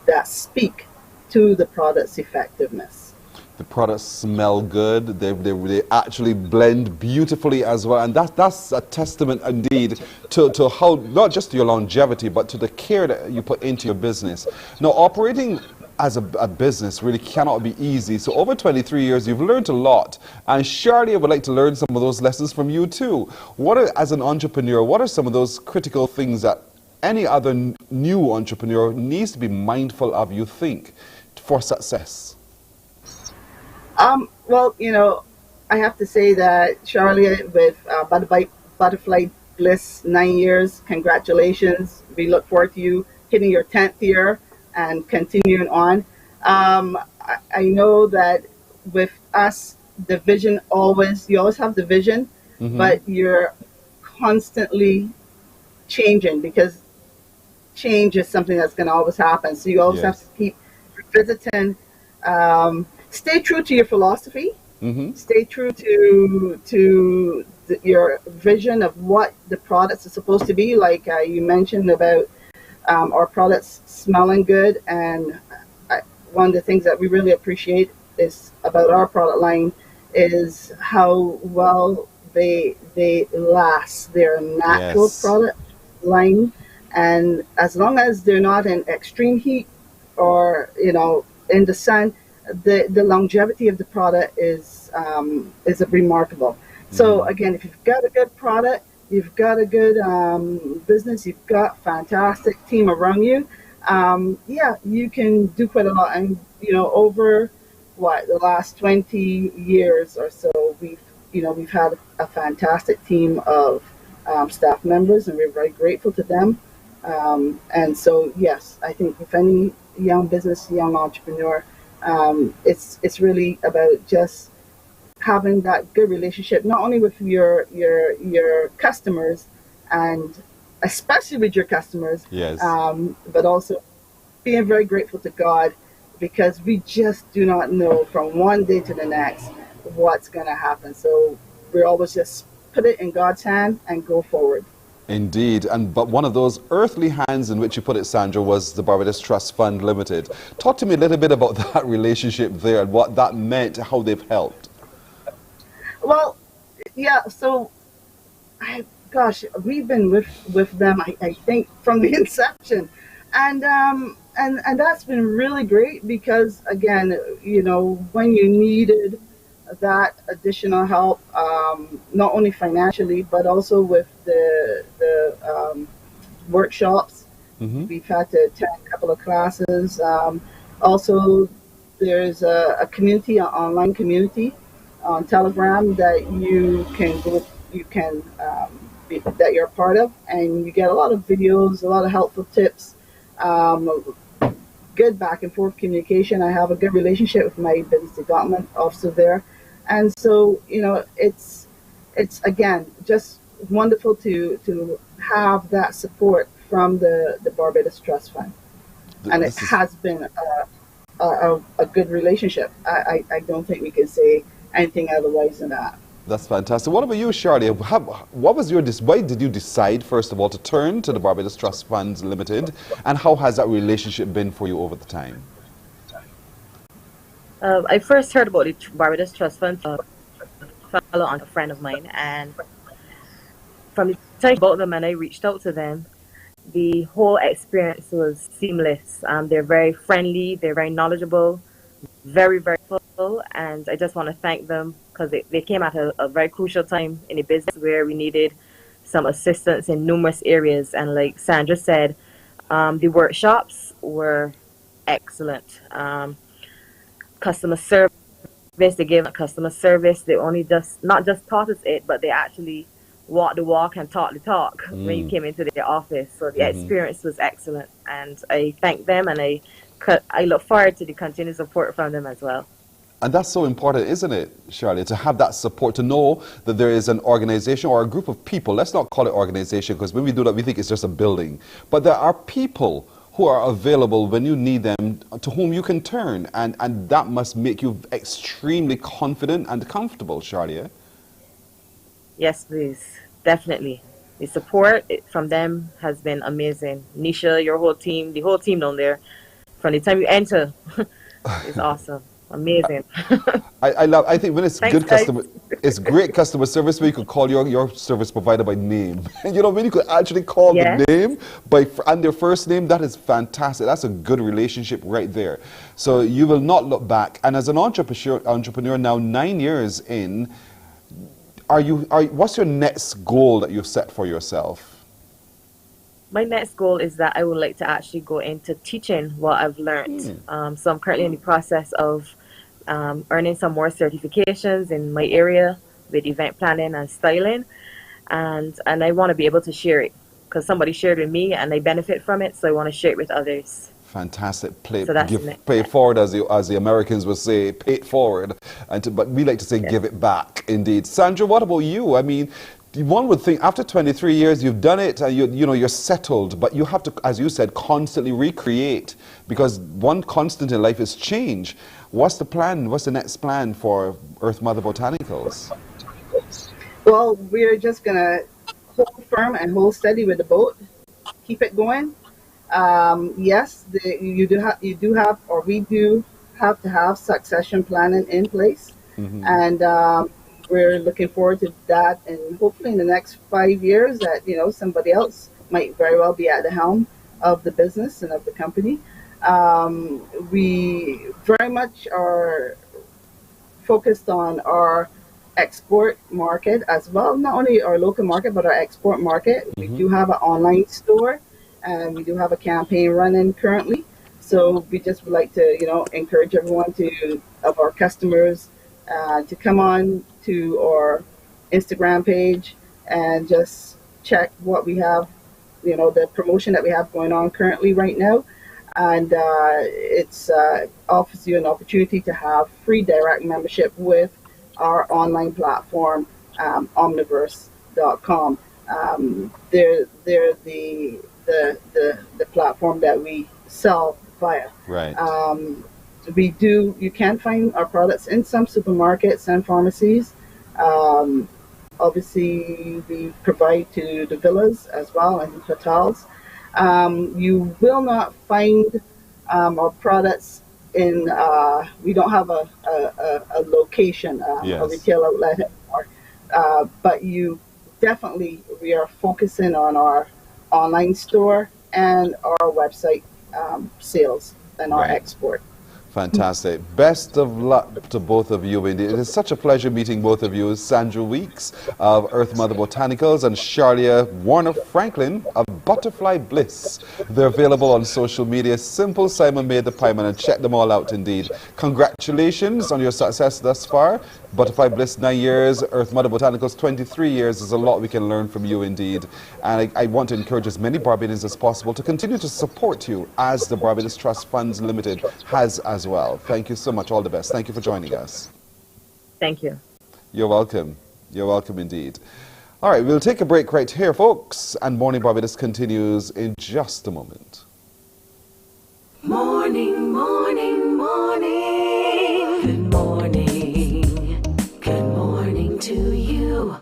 that speak to the product's effectiveness. The products smell good. They actually blend beautifully as well. And that's a testament indeed to how, not just your longevity, but to the care that you put into your business. Now, operating as a business really cannot be easy. So over 23 years, you've learned a lot. And surely I would like to learn some of those lessons from you too. As an entrepreneur, what are some of those critical things that any other new entrepreneur needs to be mindful of, you think, for success? Well, I have to say that Charlie, with Butterfly Bliss, 9 years, congratulations. We look forward to you hitting your 10th year and continuing on. I know that with us, the vision you always have the vision, but you're constantly changing, because change is something that's going to always happen. So you always have to keep revisiting. Stay true to your philosophy. Stay true to your vision of what the products are supposed to be. Like you mentioned about our products smelling good, and one of the things that we really appreciate is about our product line is how well they last. They're a natural product line, and as long as they're not in extreme heat or in the sun, the longevity of the product is remarkable. So again, if you've got a good product, you've got a good business, you've got a fantastic team around you, you can do quite a lot. And over the last 20 years or so, we've had a fantastic team of staff members, and we're very grateful to them. And so yes, I think if any young entrepreneur, it's really about just having that good relationship, not only with your customers, and especially with your customers, but also being very grateful to God, because we just do not know from one day to the next what's going to happen. So we're always just put it in God's hand and go forward. Indeed, but one of those earthly hands in which you put it, Sandra, was the Barbados Trust Fund Limited. Talk to me a little bit about that relationship there and what that meant, how they've helped. Well, so we've been with them, I think, from the inception, and that's been really great, because again, when you needed that additional help, not only financially, but also with the workshops. We've had to attend a couple of classes. Also, there's a community, an online community on Telegram that you can go, that you're a part of, and you get a lot of videos, a lot of helpful tips, good back and forth communication. I have a good relationship with my business development officer there, and so it's again just wonderful to have that support from the Barbados Trust Fund, and it has been a good relationship. I don't think we can say anything otherwise than that. That's fantastic. What about you, Charlie? Why did you decide, first of all, to turn to the Barbados Trust Funds Limited, and how has that relationship been for you over the time? I first heard about the Barbados Trust Fund follow on a friend of mine, and from the time about them and I reached out to them, the whole experience was seamless. They're very friendly, they're very knowledgeable, very, very helpful, and I just want to thank them because they came at a very crucial time in the business where we needed some assistance in numerous areas. And like Sandra said, the workshops were excellent. Customer service, they gave customer service. They only not just taught us it, but they actually walk the walk and talk the talk when you came into their office. So the experience was excellent, and I thank them, and I look forward to the continued support from them as well. And that's so important, isn't it, Charlie, to have that support, to know that there is an organization or a group of people. Let's not call it organization, because when we do that, we think it's just a building. But there are people who are available when you need them, to whom you can turn. And that must make you extremely confident and comfortable, Charlie. Yes, please. Definitely. The support from them has been amazing. Nisha, your whole team, the whole team down there, from the time you enter, is awesome. Amazing. I think when it's Thanks, good guys. it's great customer service where you could call your service provider by name. When you could actually call the name and their first name, that is fantastic. That's a good relationship right there. So you will not look back. And as an entrepreneur now 9 years in, what's your next goal that you've set for yourself? My next goal is that I would like to actually go into teaching what I've learned. So I'm currently in the process of earning some more certifications in my area with event planning and styling, and I want to be able to share it because somebody shared with me and I benefit from it, so I want to share it with others. Fantastic. Pay forward, as the Americans would say, pay it forward. But we like to say give it back, indeed. Sandra, what about you? I mean, one would think after 23 years you've done it and you're settled, but you have to, as you said, constantly recreate, because one constant in life is change. What's the plan? What's the next plan for Earth Mother Botanicals? Well, we're just going to hold firm and hold steady with the boat. Keep it going. Yes, we do have to have succession planning in place. And we're looking forward to that, and hopefully in the next 5 years that somebody else might very well be at the helm of the business and of the company. We very much are focused on our export market as well, not only our local market but our export market. We do have an online store, and we do have a campaign running currently. So we just would like to encourage everyone of our customers to come on to our Instagram page and just check what we have, the promotion that we have going on currently right now. And it's offers you an opportunity to have free direct membership with our online platform, omniverse.com. They're the platform that we sell via. Right. You can find our products in some supermarkets and pharmacies. Obviously, we provide to the villas as well and hotels. You will not find our products in, we don't have a location, a retail outlet anymore. But we are focusing on our online store and our website sales and our export. Fantastic. Best of luck to both of you. Indeed. It is such a pleasure meeting both of you. Sandra Weeks of Earth Mother Botanicals and Charlia Warner Franklin of Butterfly Bliss. They're available on social media. Simple Simon made the pieman, and check them all out indeed. Congratulations on your success thus far. Butterfly Bliss 9 years, Earth Mother Botanicals 23 years. There's a lot we can learn from you indeed. And I want to encourage as many Barbadians as possible to continue to support you as the Barbados Trust Funds Limited has as well. Thank you so much. All the best. Thank you for joining us. Thank you. You're welcome. You're welcome indeed. All right, we'll take a break right here, folks. And Morning Barbados continues in just a moment. Morning, morning, morning. Good morning. Good morning to you.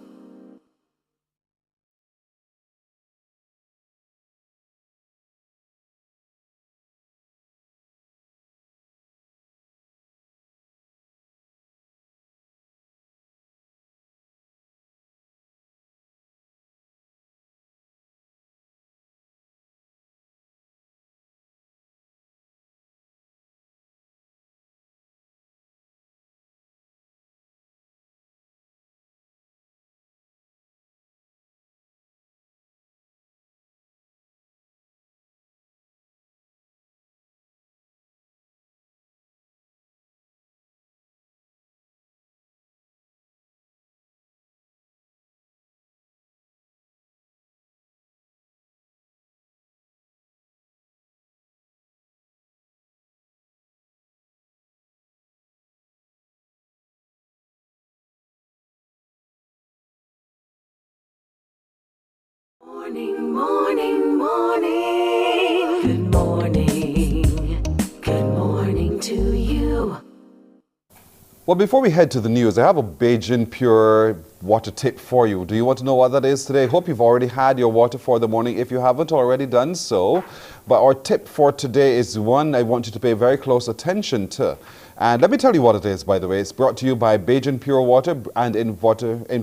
Morning, morning, morning. Good morning. Good morning to you. Well, before we head to the news, I have a Bajan Pure water tip for you. Do you want to know what that is today? Hope you've already had your water for the morning if you haven't already done so. But our tip for today is one I want you to pay very close attention to. And let me tell you what it is, by the way. It's brought to you by Bajan Pure Water and in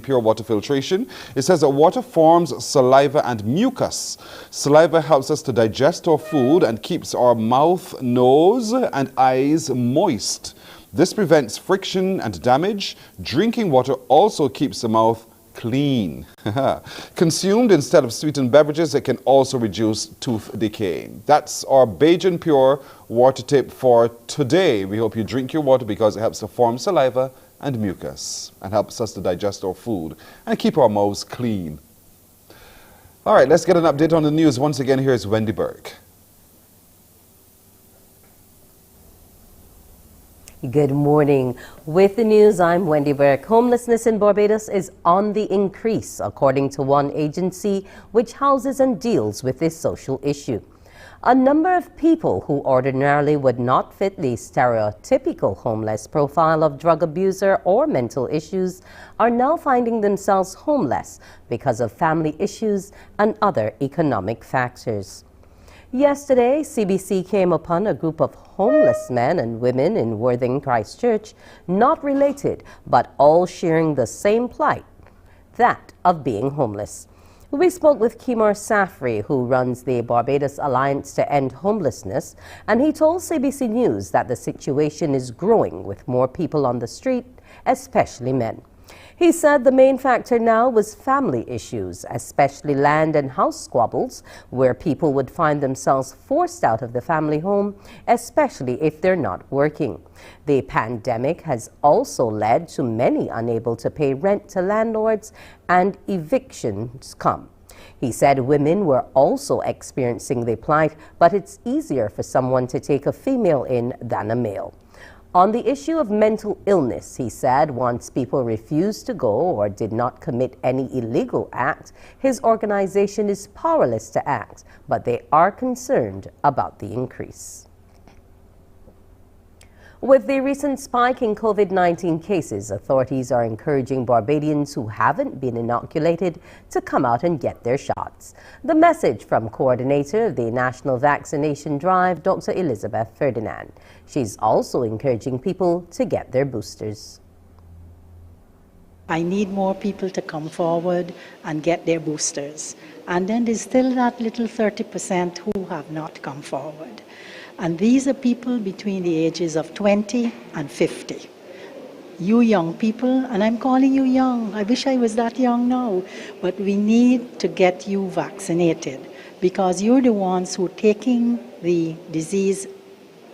Pure Water Filtration. It says that water forms saliva and mucus. Saliva helps us to digest our food and keeps our mouth, nose, and eyes moist. This prevents friction and damage. Drinking water also keeps the mouth clean. Consumed instead of sweetened beverages, it can also reduce tooth decay. That's our Bajan Pure water tip for today. We hope you drink your water because it helps to form saliva and mucus and helps us to digest our food and keep our mouths clean. All right, let's get an update on the news. Once again, here's Wendy Burke. Good morning. With the news, I'm Wendy Burke. Homelessness in Barbados is on the increase, according to one agency which houses and deals with this social issue. A number of people who ordinarily would not fit the stereotypical homeless profile of drug abuser or mental issues are now finding themselves homeless because of family issues and other economic factors. Yesterday, CBC came upon a group of homeless men and women in Worthing, Christchurch, not related, but all sharing the same plight, that of being homeless. We spoke with Kimar Safri, who runs the Barbados Alliance to End Homelessness, and he told CBC News that the situation is growing with more people on the street, especially men. He said the main factor now was family issues, especially land and house squabbles, where people would find themselves forced out of the family home, especially if they're not working. The pandemic has also led to many unable to pay rent to landlords and evictions come. He said women were also experiencing the plight, but it's easier for someone to take a female in than a male. On the issue of mental illness, he said once people refused to go or did not commit any illegal act, his organization is powerless to act, but they are concerned about the increase. With the recent spike in COVID-19 cases, authorities are encouraging Barbadians who haven't been inoculated to come out and get their shots. The message from coordinator of the National Vaccination Drive, Dr. Elizabeth Ferdinand. She's also encouraging people to get their boosters. I need more people to come forward and get their boosters. And then there's still that little 30% who have not come forward. And these are people between the ages of 20 and 50. You young people, and I'm calling you young, I wish I was that young now, but we need to get you vaccinated because you're the ones who are taking the disease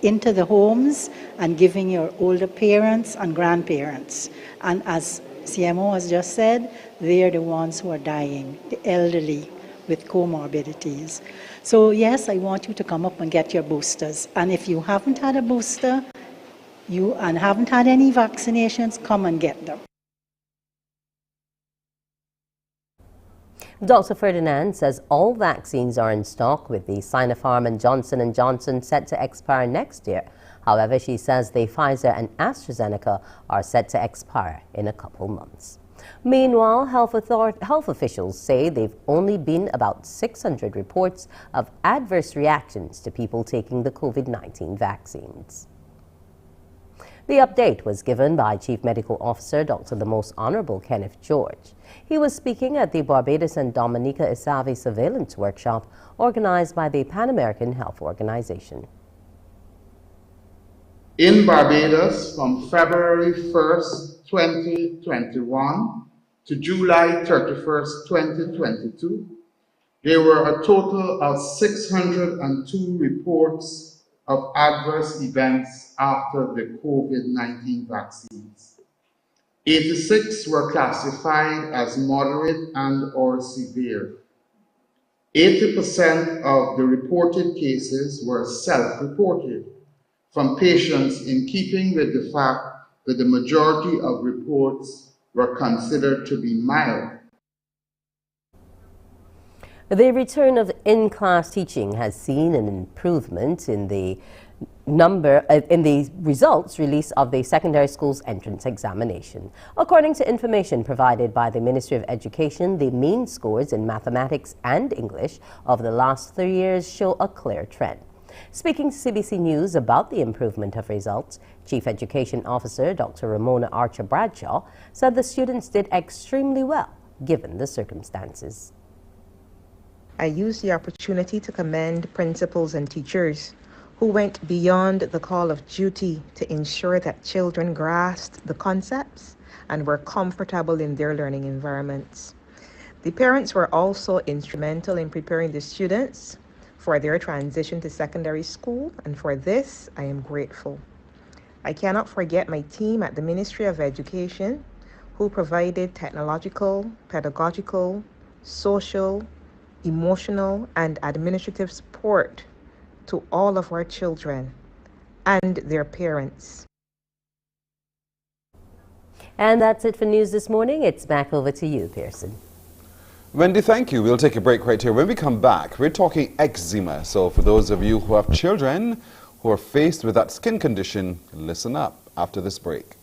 into the homes and giving your older parents and grandparents. And as CMO has just said, they're the ones who are dying, the elderly with comorbidities. So yes, I want you to come up and get your boosters. And if you haven't had a booster, and haven't had any vaccinations, come and get them. Dr. Ferdinand says all vaccines are in stock, with the Sinopharm and Johnson & Johnson set to expire next year. However, she says the Pfizer and AstraZeneca are set to expire in a couple months. Meanwhile, health officials say they've only been about 600 reports of adverse reactions to people taking the COVID-19 vaccines. The update was given by Chief Medical Officer Dr. the Most Honorable Kenneth George. He was speaking at the Barbados and Dominica Isavi Surveillance Workshop organized by the Pan American Health Organization. In Barbados, from February 1st, 2021 to July 31st, 2022, there were a total of 602 reports of adverse events after the COVID-19 vaccines. 86 were classified as moderate and or severe. 80% of the reported cases were self-reported from patients, in keeping with the fact that the majority of reports were considered to be mild. The return of in-class teaching has seen an improvement in the results released of the secondary school's entrance examination. According to information provided by the Ministry of Education, the mean scores in mathematics and English of the last 3 years show a clear trend. Speaking to CBC News about the improvement of results, Chief Education Officer Dr. Ramona Archer Bradshaw said the students did extremely well given the circumstances. I use the opportunity to commend principals and teachers who went beyond the call of duty to ensure that children grasped the concepts and were comfortable in their learning environments. The parents were also instrumental in preparing the students for their transition to secondary school, and for this, I am grateful. I cannot forget my team at the Ministry of Education who provided technological, pedagogical, social, emotional, and administrative support to all of our children and their parents. And that's it for news this morning. It's back over to you, Pearson. Wendy, thank you. We'll take a break right here. When we come back, we're talking eczema. So for those of you who have children who are faced with that skin condition, listen up after this break.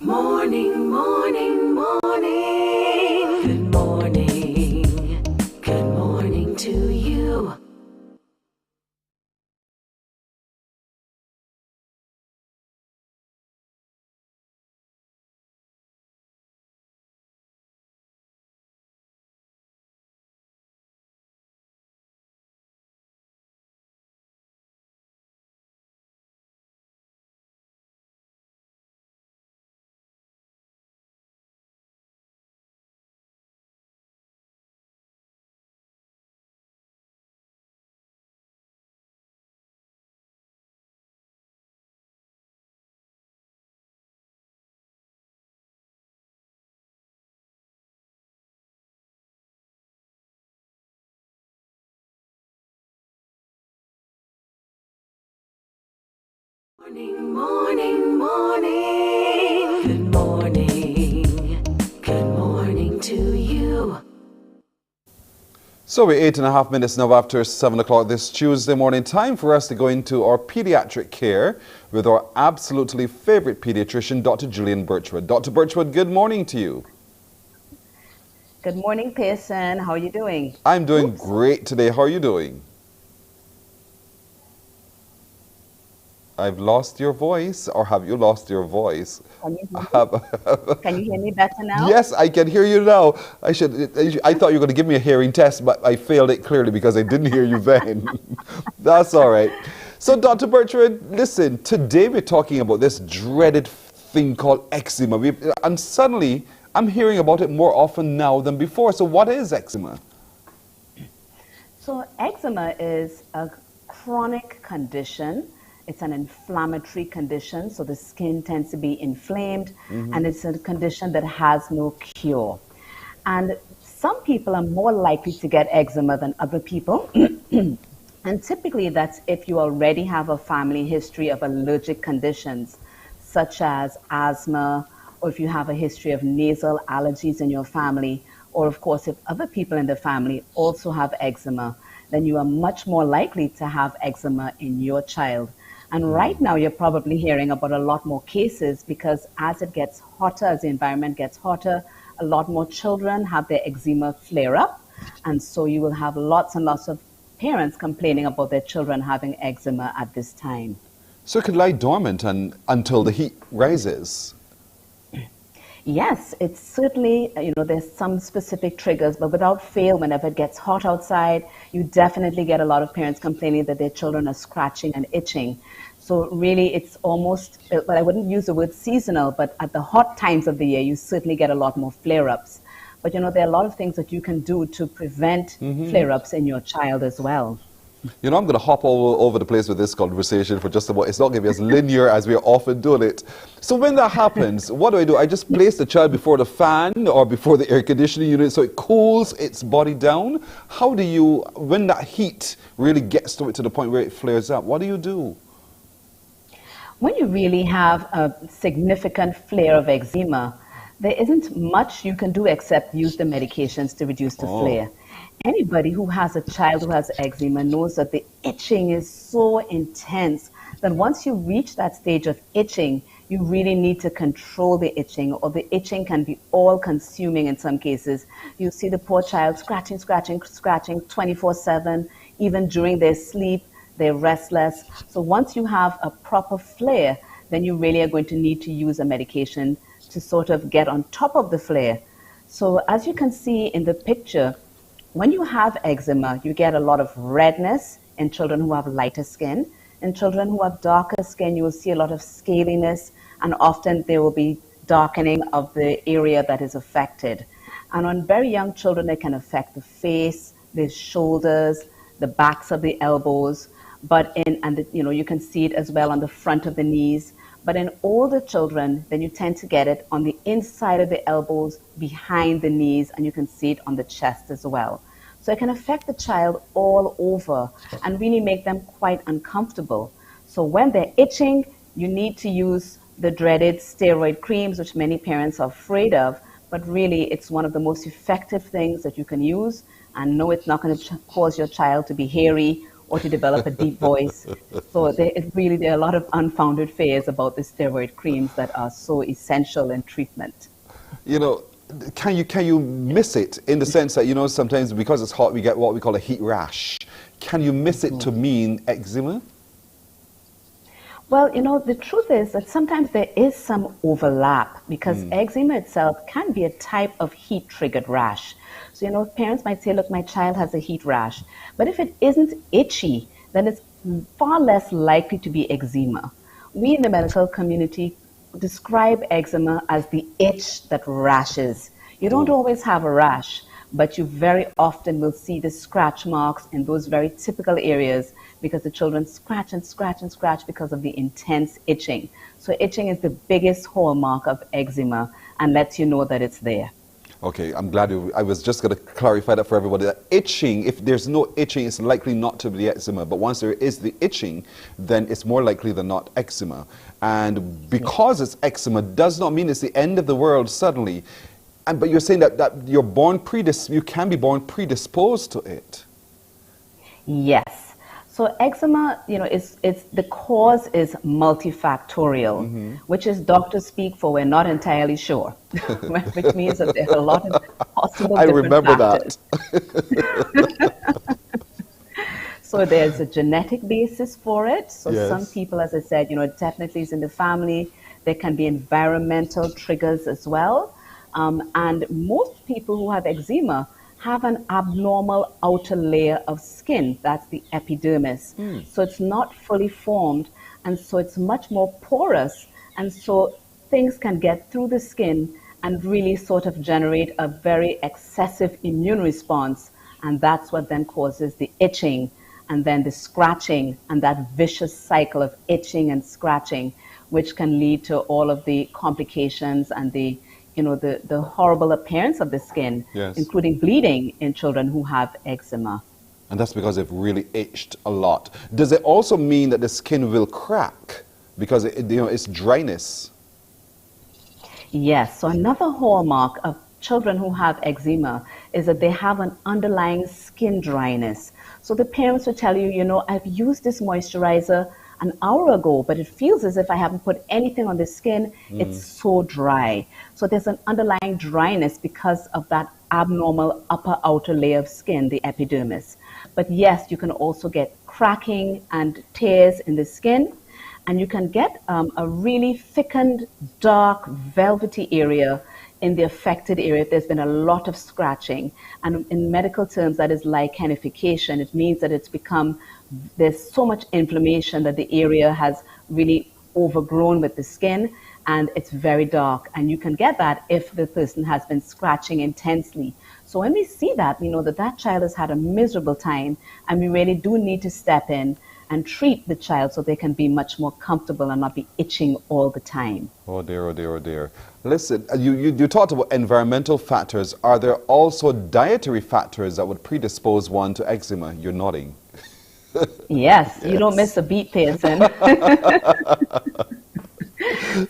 Morning, morning, morning. Good morning. Good morning to you. Morning, morning, morning. Good morning. Good morning to you. So we're 8.5 minutes now after 7 o'clock this Tuesday morning. Time for us to go into our pediatric care with our absolutely favorite pediatrician, Dr. Julian Birchwood. Dr. Birchwood, good morning to you. Good morning, Pearson. How are you doing? I'm doing great today. How are you doing? I've lost your voice, or have you lost your voice? Can you hear me better now? Yes, I can hear you now. I thought you were going to give me a hearing test, but I failed it clearly because I didn't hear you then. That's all right. So, Dr. Bertrand, listen, today we're talking about this dreaded thing called eczema. And suddenly, I'm hearing about it more often now than before. So what is eczema? So eczema is a chronic condition. It's an inflammatory condition, so the skin tends to be inflamed, and it's a condition that has no cure. And some people are more likely to get eczema than other people. And typically that's if you already have a family history of allergic conditions, such as asthma, or if you have a history of nasal allergies in your family, or of course if other people in the family also have eczema, then you are much more likely to have eczema in your child. And right now you're probably hearing about a lot more cases because as it gets hotter, as the environment gets hotter, a lot more children have their eczema flare up. And so you will have lots and lots of parents complaining about their children having eczema at this time. So it could lie dormant until the heat rises. Yes, it's certainly, there's some specific triggers, but without fail, whenever it gets hot outside, you definitely get a lot of parents complaining that their children are scratching and itching. So really, it's almost, well, I wouldn't use the word seasonal, but at the hot times of the year, you certainly get a lot more flare-ups. But there are a lot of things that you can do to prevent flare-ups in your child as well. I'm going to hop all over the place with this conversation for just about, it's not going to be as linear as we are often doing it. So when that happens, what do? I just place the child before the fan or before the air conditioning unit so it cools its body down? How do you, when that heat really gets to it to the point where it flares up, what do you do? When you really have a significant flare of eczema, there isn't much you can do except use the medications to reduce the flare. Anybody who has a child who has eczema knows that the itching is so intense that once you reach that stage of itching, you really need to control the itching, or the itching can be all-consuming in some cases. You see the poor child scratching 24/7, even during their sleep, they're restless. So once you have a proper flare, then you really are going to need to use a medication to sort of get on top of the flare. So as you can see in the picture, when you have eczema, you get a lot of redness in children who have lighter skin. In children who have darker skin, you will see a lot of scaliness, and often there will be darkening of the area that is affected. And on very young children, it can affect the face, the shoulders, the backs of the elbows, you can see it as well on the front of the knees. But in older children, then you tend to get it on the inside of the elbows, behind the knees, and you can see it on the chest as well. So it can affect the child all over and really make them quite uncomfortable. So when they're itching, you need to use the dreaded steroid creams, which many parents are afraid of, but really it's one of the most effective things that you can use. And no, it's not going to cause your child to be hairy or to develop a deep voice. So there are a lot of unfounded fears about the steroid creams that are so essential in treatment. Can you miss it in the sense that, sometimes because it's hot, we get what we call a heat rash. Can you miss it to mean eczema? Well, the truth is that sometimes there is some overlap because eczema itself can be a type of heat-triggered rash. So, parents might say, look, my child has a heat rash. But if it isn't itchy, then it's far less likely to be eczema. We in the medical community describe eczema as the itch that rashes. You don't always have a rash, but you very often will see the scratch marks in those very typical areas because the children scratch and scratch and scratch because of the intense itching. So itching is the biggest hallmark of eczema and lets you know that it's there. Okay, I'm glad I was just going to clarify that for everybody. That itching, if there's no itching, it's likely not to be eczema. But once there is the itching, then it's more likely than not eczema. And because it's eczema does not mean it's the end of the world suddenly. But you're saying that you can be born predisposed to it. Yes. So eczema, the cause is multifactorial, which is doctor speak for we're not entirely sure, which means that there are a lot of possible different factors. That. So there's a genetic basis for it. So yes. Some people, as I said, it definitely is in the family. There can be environmental triggers as well. And most people who have eczema have an abnormal outer layer of skin. That's the epidermis. So it's not fully formed, and so it's much more porous, and so things can get through the skin and really sort of generate a very excessive immune response, and that's what then causes the itching and then the scratching and that vicious cycle of itching and scratching, which can lead to all of the complications and the horrible appearance of the skin, Yes. including bleeding in children who have eczema. And that's because they've really itched a lot. Does it also mean that the skin will crack because it's dryness? Yes, so another hallmark of children who have eczema is that they have an underlying skin dryness. So the parents will tell you, I've used this moisturizer an hour ago, but it feels as if I haven't put anything on the skin. It's so dry. So there's an underlying dryness because of that abnormal upper outer layer of skin, the epidermis. But yes, you can also get cracking and tears in the skin, and you can get a really thickened, dark, velvety area in the affected area if there's been a lot of scratching. And in medical terms, that is lichenification. It means that there's so much inflammation that the area has really overgrown with the skin, and it's very dark. And you can get that if the person has been scratching intensely. So when we see that, we know that that child has had a miserable time, and we really do need to step in and treat the child so they can be much more comfortable and not be itching all the time. Oh dear, oh dear, oh dear. Listen, you talked about environmental factors. Are there also dietary factors that would predispose one to eczema? You're nodding. Yes, you don't miss a beat, Pearson.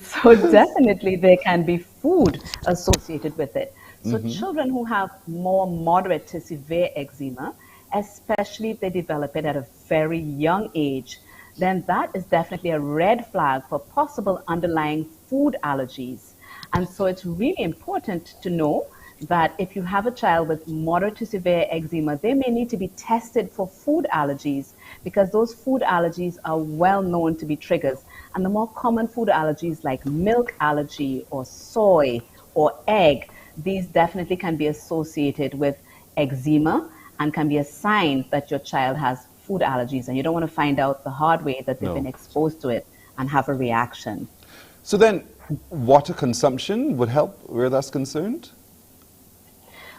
So definitely there can be food associated with it. So children who have more moderate to severe eczema, especially if they develop it at a very young age, then that is definitely a red flag for possible underlying food allergies. And so it's really important to know that if you have a child with moderate to severe eczema, they may need to be tested for food allergies, because those food allergies are well known to be triggers. And the more common food allergies like milk allergy or soy or egg, these definitely can be associated with eczema and can be a sign that your child has food allergies, and you don't want to find out the hard way that they've been exposed to it and have a reaction. So then, water consumption would help where that's concerned?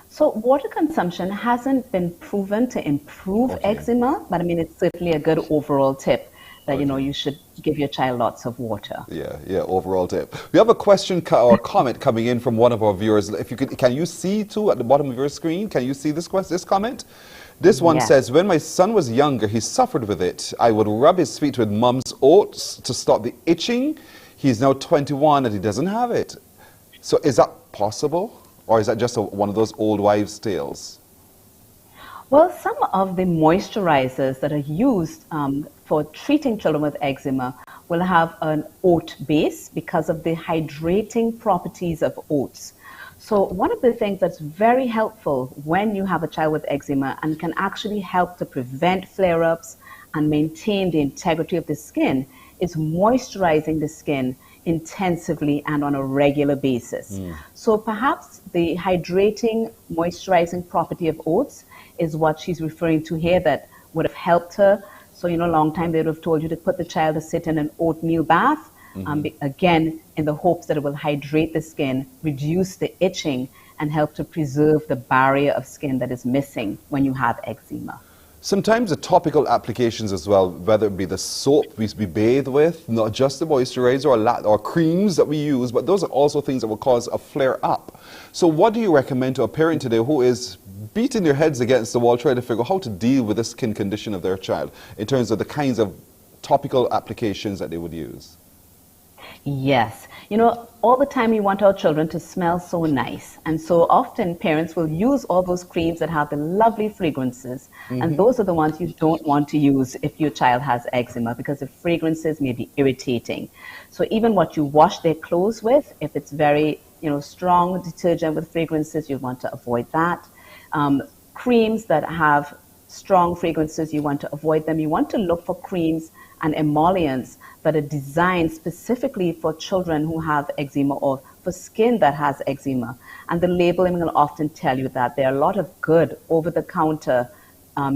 So water consumption hasn't been proven to improve eczema, but I mean, it's certainly a good overall tip that, you should give your child lots of water. Yeah, overall tip. We have a question or comment coming in from one of our viewers. If you can you see too at the bottom of your screen? Can you see this comment? This one says, when my son was younger, he suffered with it. I would rub his feet with mum's oats to stop the itching. He's now 21 and he doesn't have it. So is that possible? Or is that just one of those old wives' tales? Well, some of the moisturizers that are used for treating children with eczema will have an oat base because of the hydrating properties of oats. So one of the things that's very helpful when you have a child with eczema and can actually help to prevent flare-ups and maintain the integrity of the skin is moisturizing the skin intensively and on a regular basis. So perhaps the hydrating, moisturizing property of oats is what she's referring to here that would have helped her. So, a long time they would have told you to put the child to sit in an oatmeal bath, again, in the hopes that it will hydrate the skin, reduce the itching, and help to preserve the barrier of skin that is missing when you have eczema. Sometimes the topical applications as well, whether it be the soap we bathe with, not just the moisturizer or creams that we use, but those are also things that will cause a flare up. So what do you recommend to a parent today who is beating their heads against the wall trying to figure out how to deal with the skin condition of their child in terms of the kinds of topical applications that they would use? Yes. All the time we want our children to smell so nice. And so often parents will use all those creams that have the lovely fragrances. And those are the ones you don't want to use if your child has eczema, because the fragrances may be irritating. So even what you wash their clothes with, if it's very, strong detergent with fragrances, you want to avoid that. Creams that have strong fragrances, you want to avoid them. You want to look for creams and emollients that are designed specifically for children who have eczema or for skin that has eczema. And the labeling will often tell you that there are a lot of good over-the-counter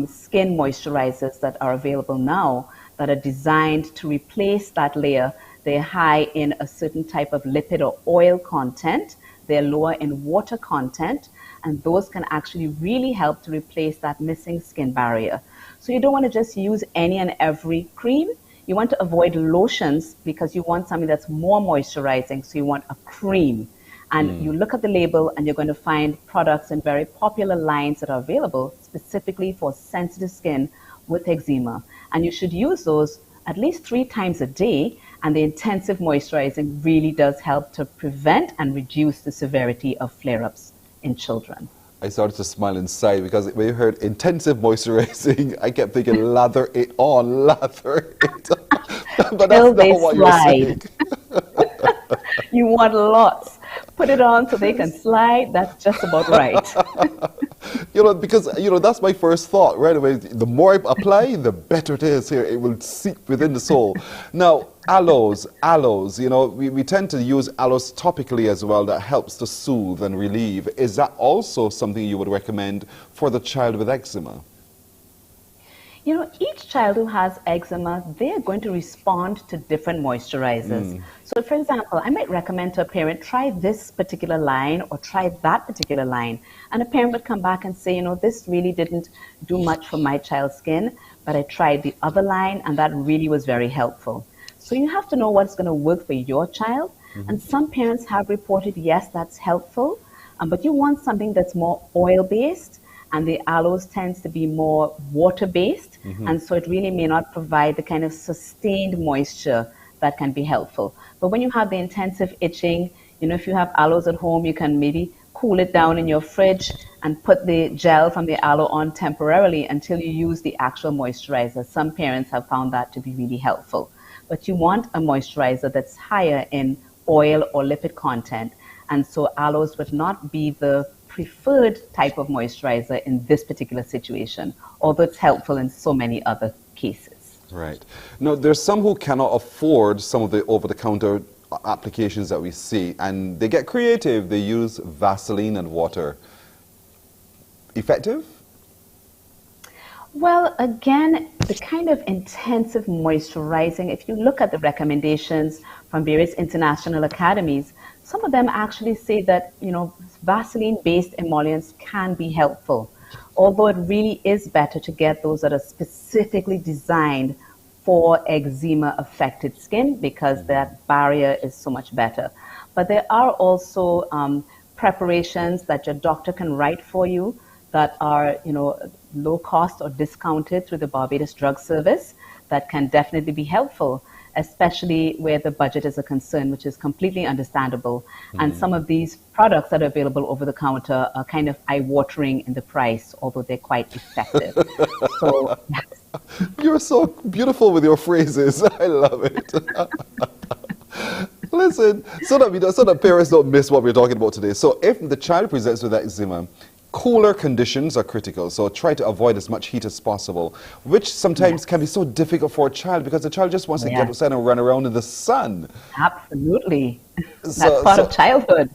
skin moisturizers that are available now that are designed to replace that layer. They're high in a certain type of lipid or oil content. They're lower in water content, and those can actually really help to replace that missing skin barrier. So you don't want to just use any and every cream. You want to avoid lotions because you want something that's more moisturizing, so you want a cream. And you look at the label and you're going to find products in very popular lines that are available specifically for sensitive skin with eczema. And you should use those at least 3 times a day. And the intensive moisturizing really does help to prevent and reduce the severity of flare-ups in children. I started to smile inside because when you heard intensive moisturizing, I kept thinking lather it on, lather it on. But that's not what you're saying. You want lots. Put it on so they can slide. That's just about right. Because that's my first thought right away. The more I apply, the better it is here. It will seep within the soul. Now, aloes, we tend to use aloes topically as well. That helps to soothe and relieve. Is that also something you would recommend for the child with eczema? Each child who has eczema, they're going to respond to different moisturizers. So, for example, I might recommend to a parent, try this particular line or try that particular line. And a parent would come back and say, this really didn't do much for my child's skin, but I tried the other line and that really was very helpful. So you have to know what's going to work for your child. And some parents have reported, yes, that's helpful, but you want something that's more oil-based. And the aloes tends to be more water-based, and so it really may not provide the kind of sustained moisture that can be helpful. But when you have the intensive itching, if you have aloes at home, you can maybe cool it down in your fridge and put the gel from the aloe on temporarily until you use the actual moisturizer. Some parents have found that to be really helpful. But you want a moisturizer that's higher in oil or lipid content, and so aloes would not be the preferred type of moisturizer in this particular situation, although it's helpful in so many other cases. Right. Now, there's some who cannot afford some of the over-the-counter applications that we see, and they get creative. They use Vaseline and water. Effective? Well, again, the kind of intensive moisturizing, if you look at the recommendations from various international academies, some of them actually say that, Vaseline-based emollients can be helpful, although it really is better to get those that are specifically designed for eczema-affected skin because that barrier is so much better. But there are also preparations that your doctor can write for you that are, low cost or discounted through the Barbados Drug Service that can definitely be helpful, especially where the budget is a concern, which is completely understandable. And some of these products that are available over the counter are kind of eye-watering in the price, although they're quite effective. So, yes. You're so beautiful with your phrases. I love it. Listen, so that parents don't miss what we're talking about today. So if the child presents with eczema, cooler conditions are critical, so try to avoid as much heat as possible, which sometimes can be so difficult for a child because the child just wants to get outside and run around in the sun. Absolutely. That's part of childhood.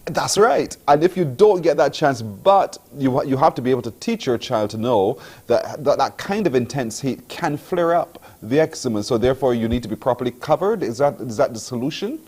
That's right. And if you don't get that chance, but you have to be able to teach your child to know that kind of intense heat can flare up the eczema, so therefore you need to be properly covered. Is that the solution?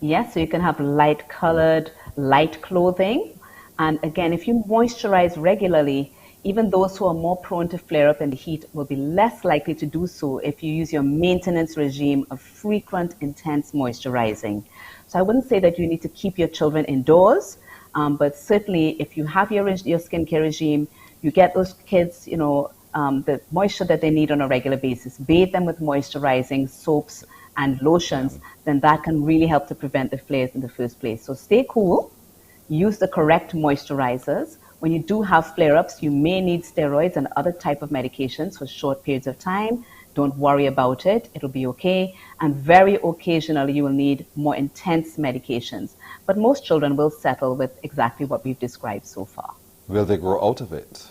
Yes, so you can have light-colored, light clothing. And again, if you moisturize regularly, even those who are more prone to flare up in the heat will be less likely to do so if you use your maintenance regime of frequent, intense moisturizing. So I wouldn't say that you need to keep your children indoors, but certainly if you have your skincare regime, you get those kids, the moisture that they need on a regular basis, bathe them with moisturizing soaps and lotions, then that can really help to prevent the flares in the first place. So stay cool. Use the correct moisturizers. When you do have flare-ups, you may need steroids and other type of medications for short periods of time. Don't worry about it. It'll be okay. And very occasionally, you will need more intense medications. But most children will settle with exactly what we've described so far. Will they grow out of it?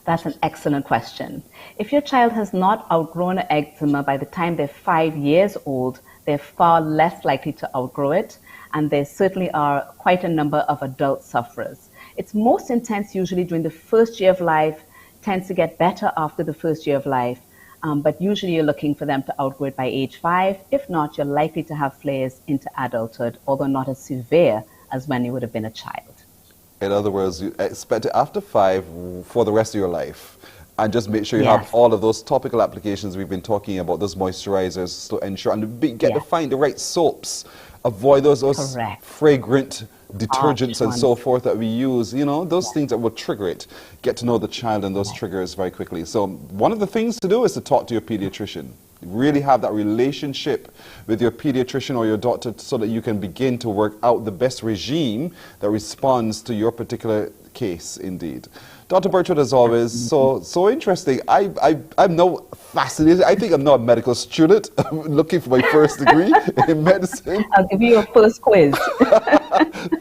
That's an excellent question. If your child has not outgrown eczema by the time they're 5 years old, they're far less likely to outgrow it, and there certainly are quite a number of adult sufferers. It's most intense usually during the first year of life, tends to get better after the first year of life, but usually you're looking for them to outgrow it by age 5. If not, you're likely to have flares into adulthood, although not as severe as when you would have been a child. In other words, you expect it after 5 for the rest of your life. And just make sure you Yes. have all of those topical applications we've been talking about, those moisturizers to ensure, and get to find the right soaps. Avoid those fragrant detergents and so forth that we use, you know, those things that will trigger it. Get to know the child and those triggers very quickly. So one of the things to do is to talk to your pediatrician. Really have that relationship with your pediatrician or your doctor so that you can begin to work out the best regime that responds to your particular case indeed. Dr. Burchard, as always, so interesting. I'm now fascinated. I think I'm now a medical student. I'm looking for my first degree in medicine. I'll give you a first quiz.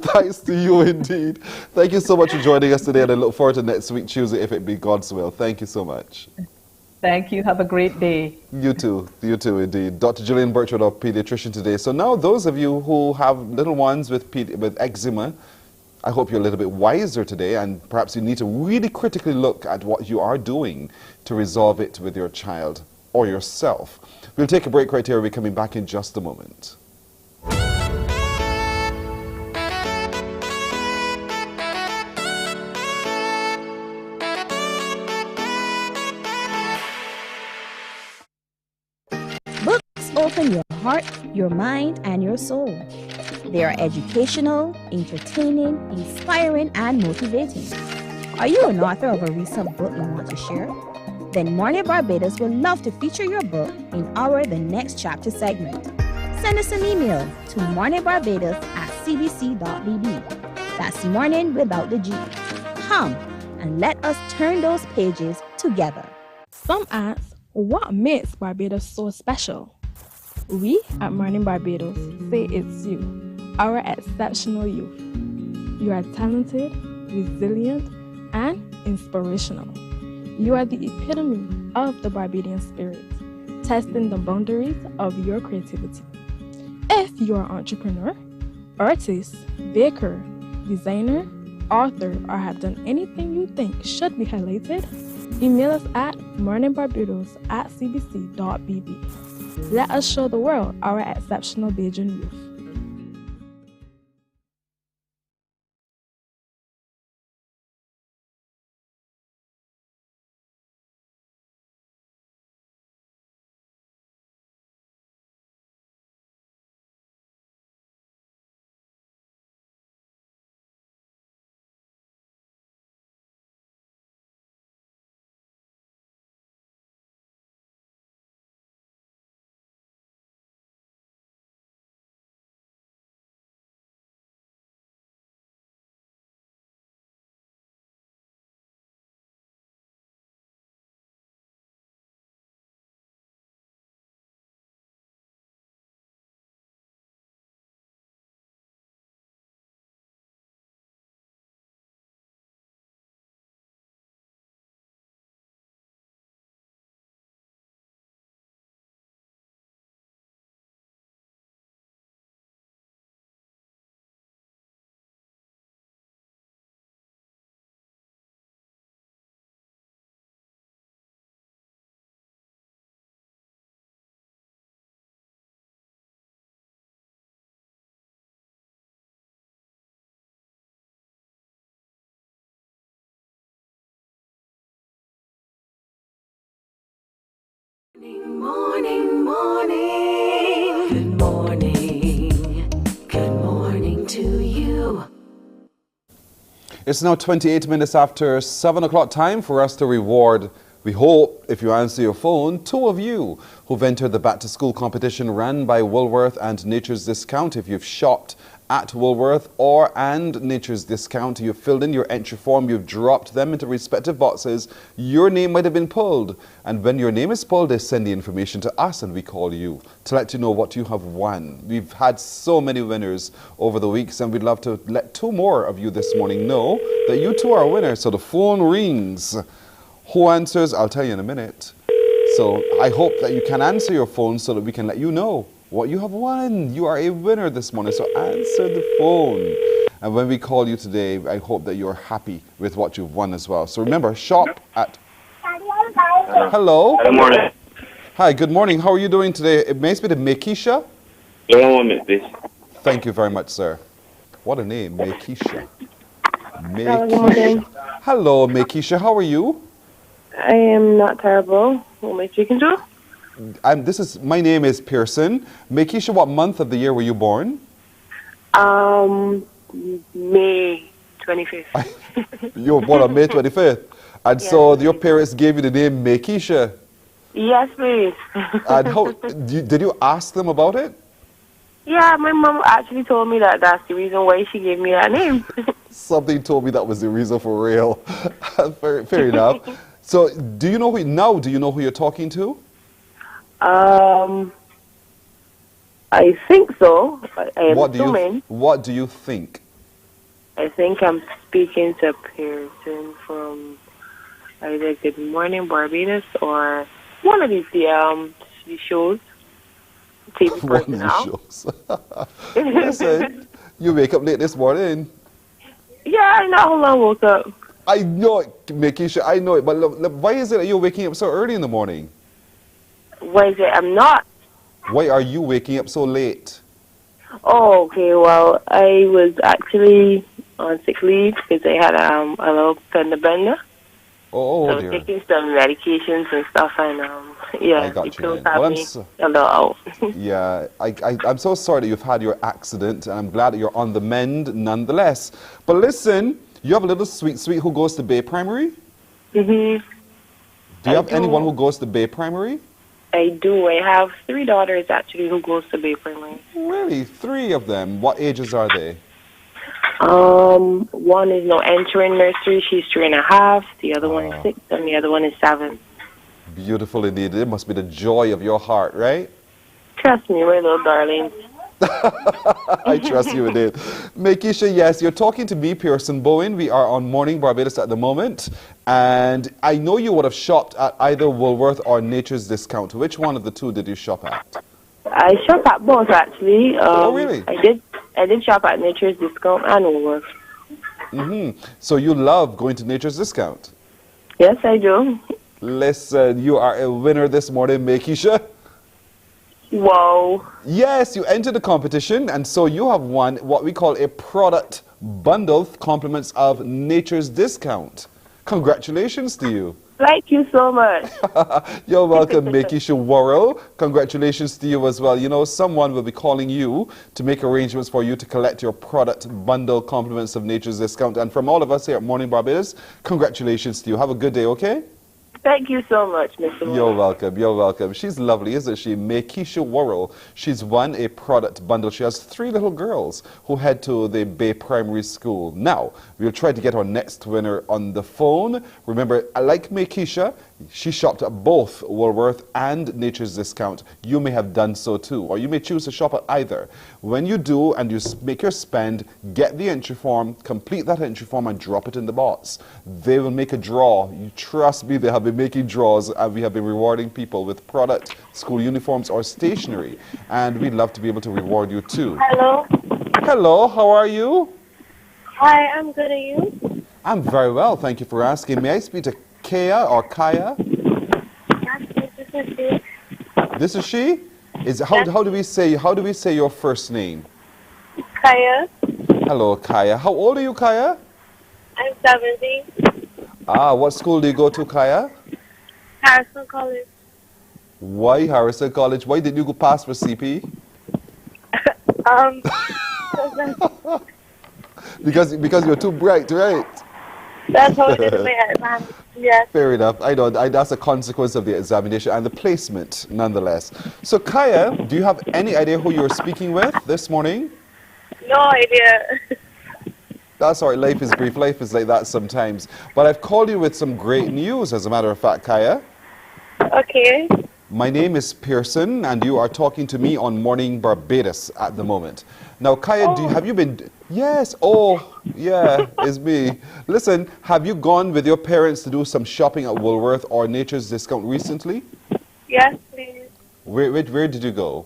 Thanks to you indeed. Thank you so much for joining us today, and I look forward to next week, Tuesday, if it be God's will. Thank you so much. Thank you. Have a great day. You too indeed. Dr. Gillian Burchard, our pediatrician today. So now those of you who have little ones with eczema, I hope you're a little bit wiser today, and perhaps you need to really critically look at what you are doing to resolve it with your child or yourself. We'll take a break right here. We'll be coming back in just a moment. Books open your heart, your mind, and your soul. They are educational, entertaining, inspiring, and motivating. Are you an author of a recent book you want to share? Then Mornin Barbados would love to feature your book in our The Next Chapter segment. Send us an email to morninbarbados@cbc.bb. That's morning without the G. Come and let us turn those pages together. Some ask, what makes Barbados so special? We at Mornin Barbados say it's you, our exceptional youth. You are talented, resilient, and inspirational. You are the epitome of the Barbadian spirit, testing the boundaries of your creativity. If you are an entrepreneur, artist, baker, designer, author, or have done anything you think should be highlighted, email us at morninbarbados@cbc.bb. Let us show the world our exceptional Bajan youth. Morning, morning. Good morning. Good morning to you. It's now 28 minutes after 7 o'clock, time for us to reward, we hope, if you answer your phone, 2 of you who've entered the back to school competition run by Woolworth and Nature's Discount. If you've shopped at Woolworth and Nature's Discount, you've filled in your entry form, you've dropped them into respective boxes, your name might have been pulled. And when your name is pulled, they send the information to us and we call you to let you know what you have won. We've had so many winners over the weeks, and we'd love to let 2 more of you this morning know that you too are a winner. So the phone rings. Who answers? I'll tell you in a minute. So I hope that you can answer your phone so that we can let you know what you have won. You are a winner this morning, so answer the phone. And when we call you today, I hope that you're happy with what you've won as well. So remember, shop at... Hello? Good morning. Hi, good morning. How are you doing today? It may be the Mekisha. One minute, please. Thank you very much, sir. What a name, Mekisha. Good morning. Hello, Mekisha. How are you? I am not terrible. Who am I speaking to? My name is Pearson. Mekisha, what month of the year were you born? May 25th. You were born on May 25th. And Yes. so your parents gave you the name Mekisha. Yes, please. And how did you ask them about it? Yeah, my mom actually told me that that's the reason why she gave me that name. Something told me that was the reason for real. Fair enough. So do you know who you're talking to? I think so. I am What assuming. What do you think? I think I'm speaking to a person from either Good Morning Barbados or one of these shows. TV person now. Shows. Listen, you wake up late this morning. Yeah, I know how long I woke up. I know it, Mekisha, I know it. But look, why is it that you're waking up so early in the morning? Why is it I'm not? Why are you waking up so late? Oh, okay. Well, I was actually on sick leave because I had a little fender bender. Oh, So I was dear. taking some medications and stuff, and yeah, I got it you feels then. Well, me a little out. Yeah, I'm so sorry that you've had your accident, and I'm glad that you're on the mend nonetheless. But listen, you have a little sweet who goes to Bay Primary? Mhm. Do you have anyone who goes to Bay Primary? I do. I have 3 daughters actually who goes to Bay Primary. Really? 3 of them? What ages are they? One is now entering nursery. She's 3.5. The other one is 6, and the other one is 7. Beautiful indeed. It must be the joy of your heart, right? Trust me, my little darlings. I trust you indeed. Mekisha, yes, you're talking to me, Pearson Bowen. We are on Morning Barbados at the moment. And I know you would have shopped at either Woolworth or Nature's Discount. Which one of the two did you shop at? I shop at both actually. Oh, really? I did shop at Nature's Discount and Woolworth. So you love going to Nature's Discount? Yes, I do. Listen, you are a winner this morning, Mekisha. Whoa. Yes, you entered the competition, and so you have won what we call a product bundle, compliments of Nature's Discount. Congratulations to you. Thank you so much. You're welcome, Mekisha Worrell. Congratulations to you as well. You know, someone will be calling you to make arrangements for you to collect your product bundle compliments of Nature's Discount. And from all of us here at Morning Barbados, congratulations to you. Have a good day, okay? Thank you so much, Mr. You're welcome. You're welcome. She's lovely, isn't she? Mekisha Worrell. She's won a product bundle. She has 3 little girls who head to the Bay Primary School. Now, we'll try to get our next winner on the phone. Remember, like Mekisha, she shopped at both Woolworth and Nature's Discount. You may have done so too, or you may choose to shop at either. When you do and you make your spend, get the entry form, complete that entry form and drop it in the box. They will make a draw. You trust me, they have been making draws, and we have been rewarding people with product, school uniforms or stationery. And we'd love to be able to reward you too. Hello. Hello, how are you? Hi, I'm good. Are you? I'm very well, thank you for asking. May I speak to Kaya or Kaya? This is she. This is she? How do we say your first name? Kaya. Hello, Kaya. How old are you, Kaya? I'm 17. What school do you go to, Kaya? Harrison College. Why Harrison College? Why didn't you go pass for CP? Because you're too bright, right? That's how I did my exam. Yes. Fair enough. I know. That's a consequence of the examination and the placement, nonetheless. So, Kaya, do you have any idea who you're speaking with this morning? No idea. That's all right. Life is brief. Life is like that sometimes. But I've called you with some great news, as a matter of fact, Kaya. Okay. My name is Pearson, and you are talking to me on Morning Barbados at the moment. Now, Kaya, have you been... Yes, yeah, it's me. Listen, have you gone with your parents to do some shopping at Woolworth or Nature's Discount recently? Yes, please. Where did you go?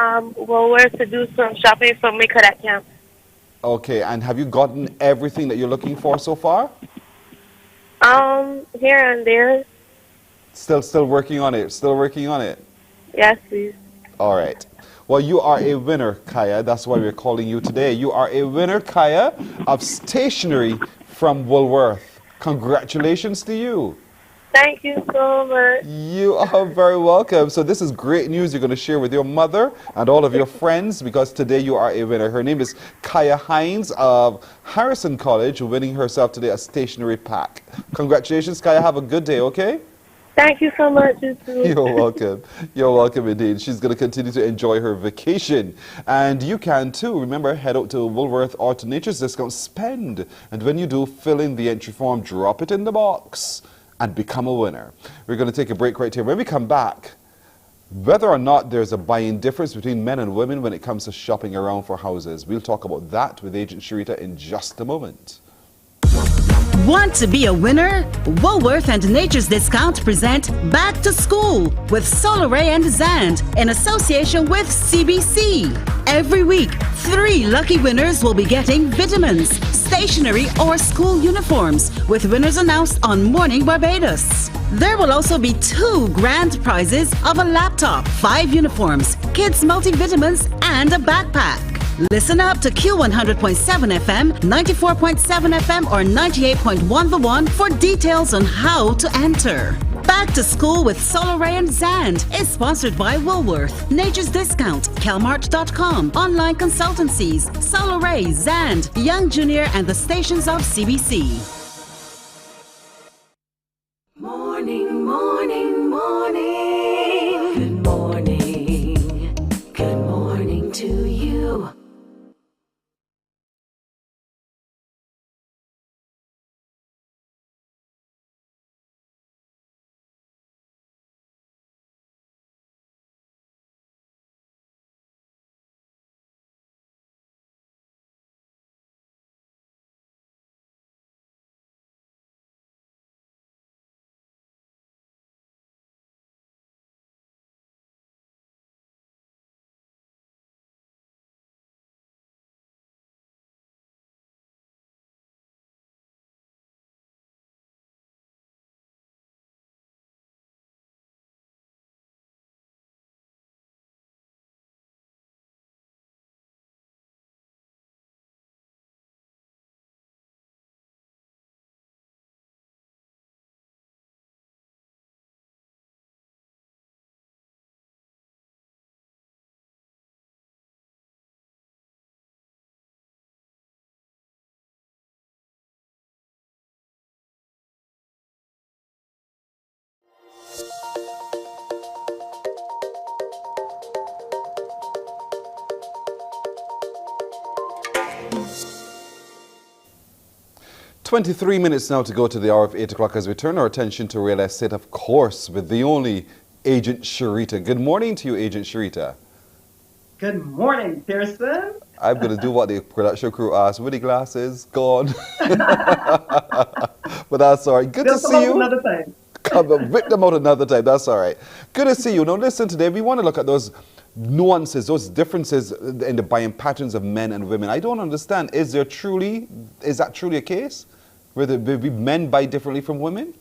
Woolworths to do some shopping for my cadet camp. Okay, and have you gotten everything that you're looking for so far? Here and there. Still working on it. Still working on it. Yes, please. All right. Well, you are a winner, Kaya. That's why we're calling you today. You are a winner, Kaya, of stationery from Woolworth. Congratulations to you. Thank you so much. You are very welcome. So this is great news you're going to share with your mother and all of your friends, because today you are a winner. Her name is Kaya Hines of Harrison College, winning herself today a stationery pack. Congratulations, Kaya. Have a good day, okay? Thank you so much, you too. You're welcome. You're welcome indeed. She's going to continue to enjoy her vacation. And you can too. Remember, head out to Woolworth or to Nature's Discount, spend. And when you do, fill in the entry form, drop it in the box, and become a winner. We're going to take a break right here. When we come back, whether or not there's a buying difference between men and women when it comes to shopping around for houses, we'll talk about that with Agent Sharita in just a moment. Want to be a winner? Woolworth and Nature's Discount present Back to School with Solaray and Zand in association with CBC. Every week, 3 lucky winners will be getting vitamins, stationery, or school uniforms, with winners announced on Morning Barbados. There will also be 2 grand prizes of a laptop, 5 uniforms, kids multivitamins, and a backpack. Listen up to Q100.7 FM, 94.7 FM, or 98.1 The One for details on how to enter. Back to School with Solaray and Zand is sponsored by Woolworth, Nature's Discount, Calmart.com, online consultancies, Solaray, Zand, Young Junior, and the stations of CBC. Morning, morning, morning. Good morning. Good morning to you. "23 minutes now to go to the hour of 8 o'clock as we turn our attention to real estate, of course, with the only Agent Sharita. Good morning to you, Agent Sharita. Good morning, Pearson. I'm going to do what the production crew asked. With the glasses, gone. But that's all right. Good to see you. Another time. Come on, rip them out another time. That's all right. Good to see you. Now, listen, today we want to look at those nuances, those differences in the buying patterns of men and women. I don't understand. Is that truly a case? Where men buy differently from women?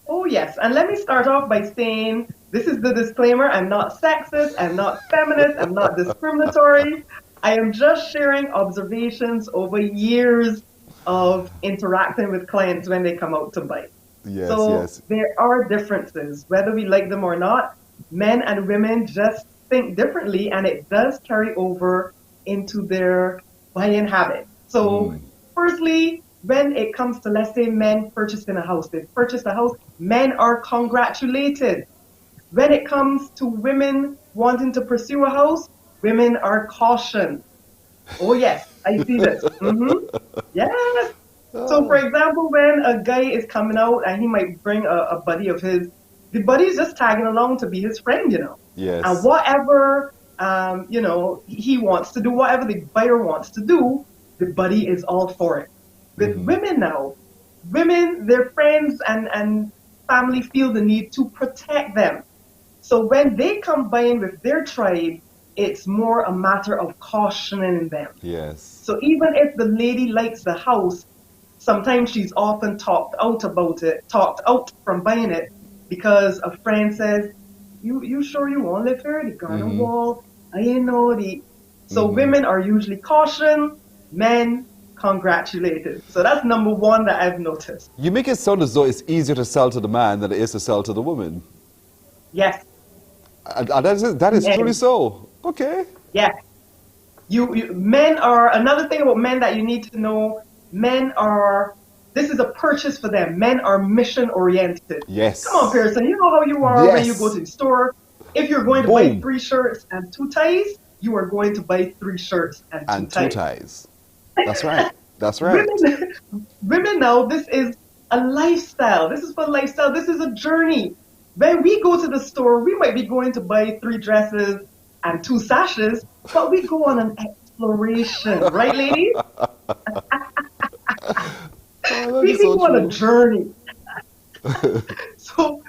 Oh, yes. And let me start off by saying, this is the disclaimer. I'm not sexist. I'm not feminist. I'm not discriminatory. I am just sharing observations over years of interacting with clients when they come out to buy. Yes. There are differences, whether we like them or not. Men and women just think differently, and it does carry over into their buying habits. So, firstly, when it comes to, let's say, men purchasing a house, they purchase a house, men are congratulated. When it comes to women wanting to pursue a house, women are cautioned. Oh, yes, I see this. Yes. So, for example, when a guy is coming out and he might bring a buddy of his, the buddy is just tagging along to be his friend, Yes. And whatever, he wants to do, whatever the buyer wants to do, the buddy is all for it. With women now, their friends and family feel the need to protect them. So when they come buying with their tribe, it's more a matter of cautioning them. Yes. So even if the lady likes the house, sometimes she's often talked out from buying it because a friend says, you sure you want to live here? The garden wall, I know the. So women are usually cautioned, men congratulated. So that's number one that I've noticed. You make it sound as though it's easier to sell to the man than it is to sell to the woman. Yes. And that is truly so. Okay. Yes. Men are, another thing about men that you need to know, this is a purchase for them. Men are mission oriented. Yes. Come on, Pearson, you know how you are when you go to the store. If you're going to buy 3 shirts and 2 ties, you are going to buy 3 shirts and 2 ties. That's right. That's right. Women now, this is a lifestyle. This is for lifestyle. This is a journey. When we go to the store, we might be going to buy 3 dresses and 2 sashes, but we go on an exploration, right, ladies? We go on a journey. So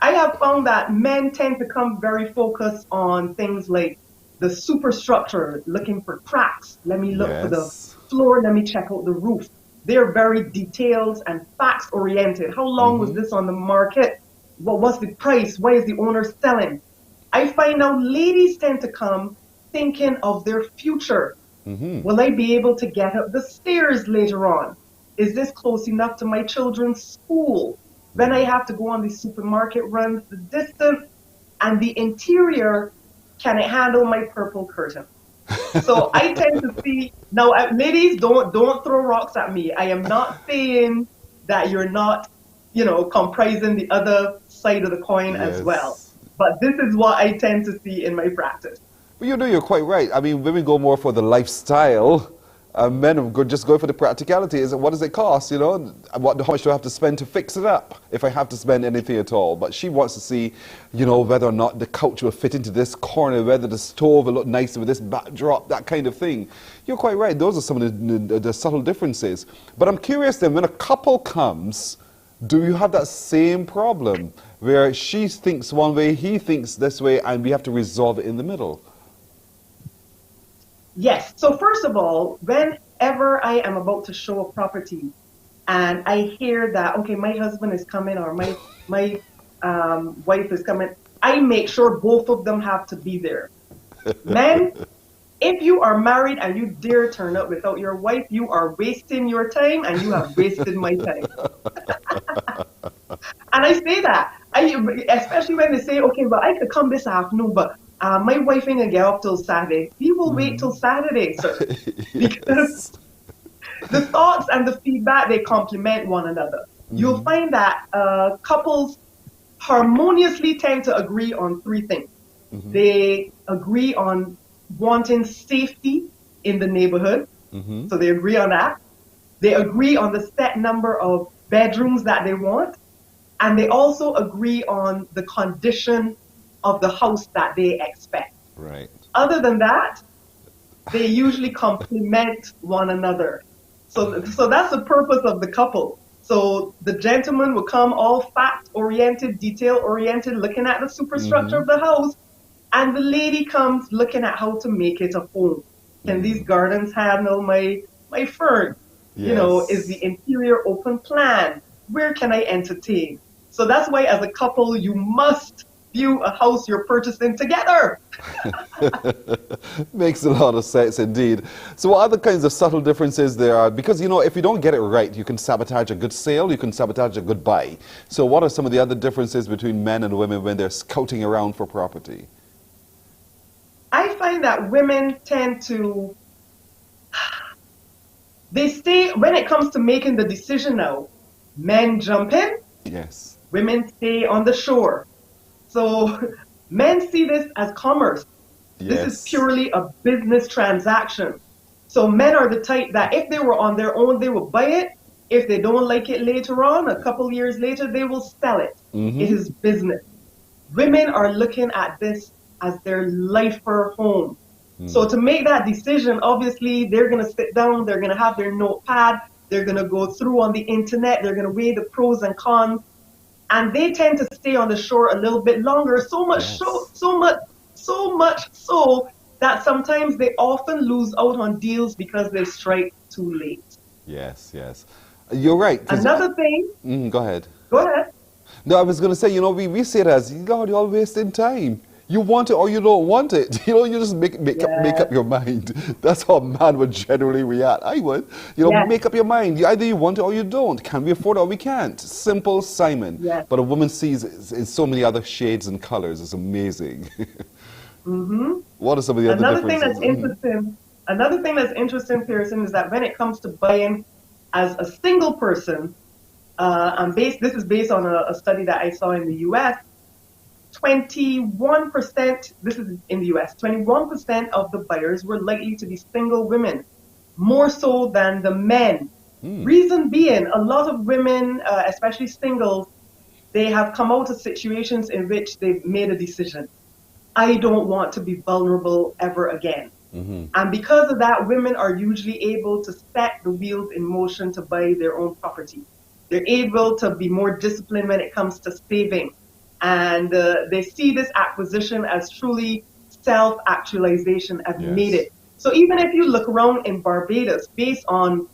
I have found that men tend to come very focused on things like the superstructure, looking for cracks. Let me look for the floor. Let me check out the roof. They're very details and facts oriented. How long was this on the market? What was the price? Why is the owner selling? I find out ladies tend to come thinking of their future. Will I be able to get up the stairs later on? Is this close enough to my children's school? When I have to go on the supermarket runs, the distance and the interior, can it handle my purple curtain? So I tend to see, now ladies, don't throw rocks at me. I am not saying that you're not, comprising the other side of the coin as well. But this is what I tend to see in my practice. Well, you're quite right. I mean, women go more for the lifestyle. Men just go for the practicality. What does it cost, How much do I have to spend to fix it up, if I have to spend anything at all? But she wants to see, whether or not the couch will fit into this corner, whether the stove will look nicer with this backdrop, that kind of thing. You're quite right. Those are some of the subtle differences. But I'm curious then, when a couple comes, do you have that same problem where she thinks one way, he thinks this way, and we have to resolve it in the middle? Yes. So first of all, whenever I am about to show a property and I hear that, okay, my husband is coming or my wife is coming, I make sure both of them have to be there. Men, if you are married and you dare turn up without your wife, you are wasting your time and you have wasted my time. And I say that, especially when they say, okay, well, I could come this afternoon, but my wife ain't gonna get up till Saturday. We will wait till Saturday, sir. Because the thoughts and the feedback, they complement one another. You'll find that couples harmoniously tend to agree on 3 things. They agree on wanting safety in the neighborhood. So they agree on that. They agree on the set number of bedrooms that they want. And they also agree on the condition of the house that they expect. Right. Other than that, they usually complement one another. So that's the purpose of the couple. So the gentleman will come all fact-oriented, detail-oriented, looking at the superstructure of the house, and the lady comes looking at how to make it a home. Can these gardens handle my fern? Is the interior open plan? Where can I entertain? So that's why as a couple, you must view a house you're purchasing together. Makes a lot of sense indeed. So what other kinds of subtle differences there are? Because, if you don't get it right, you can sabotage a good sale, you can sabotage a good buy. So what are some of the other differences between men and women when they're scouting around for property? I find that women tend to, when it comes to making the decision now, men jump in. Yes. Women stay on the shore. So men see this as commerce. This is purely a business transaction. So men are the type that if they were on their own, they will buy it. If they don't like it later on, a couple years later, they will sell it. It is business. Women are looking at this as their lifer home. So to make that decision, obviously, they're going to sit down, they're going to have their notepad, they're going to go through on the internet, they're going to weigh the pros and cons. And they tend to stay on the shore a little bit longer, so much so much so that sometimes they often lose out on deals because they strike too late. Yes, yes. You're right. Another thing. Go ahead. Go ahead. No, I was going to say, we say it as, Lord, you're all wasting time. You want it or you don't want it. You just make up your mind. That's how a man would generally react. I would. Make up your mind. Either you want it or you don't. Can we afford it or we can't? Simple, Simon. Yes. But a woman sees it in so many other shades and colors. It's amazing. Mm-hmm. What are some of the other differences? Another thing that's interesting, Pearson, is that when it comes to buying as a single person, this is based on a study that I saw in the U.S., 21%, this is in the U.S., 21% of the buyers were likely to be single women, more so than the men. Reason being, a lot of women, especially singles, they have come out of situations in which they've made a decision. I don't want to be vulnerable ever again. Mm-hmm. And because of that, women are usually able to set the wheels in motion to buy their own property. They're able to be more disciplined when it comes to saving. And they see this acquisition as truly self-actualization, as made it. So even if you look around in Barbados, based on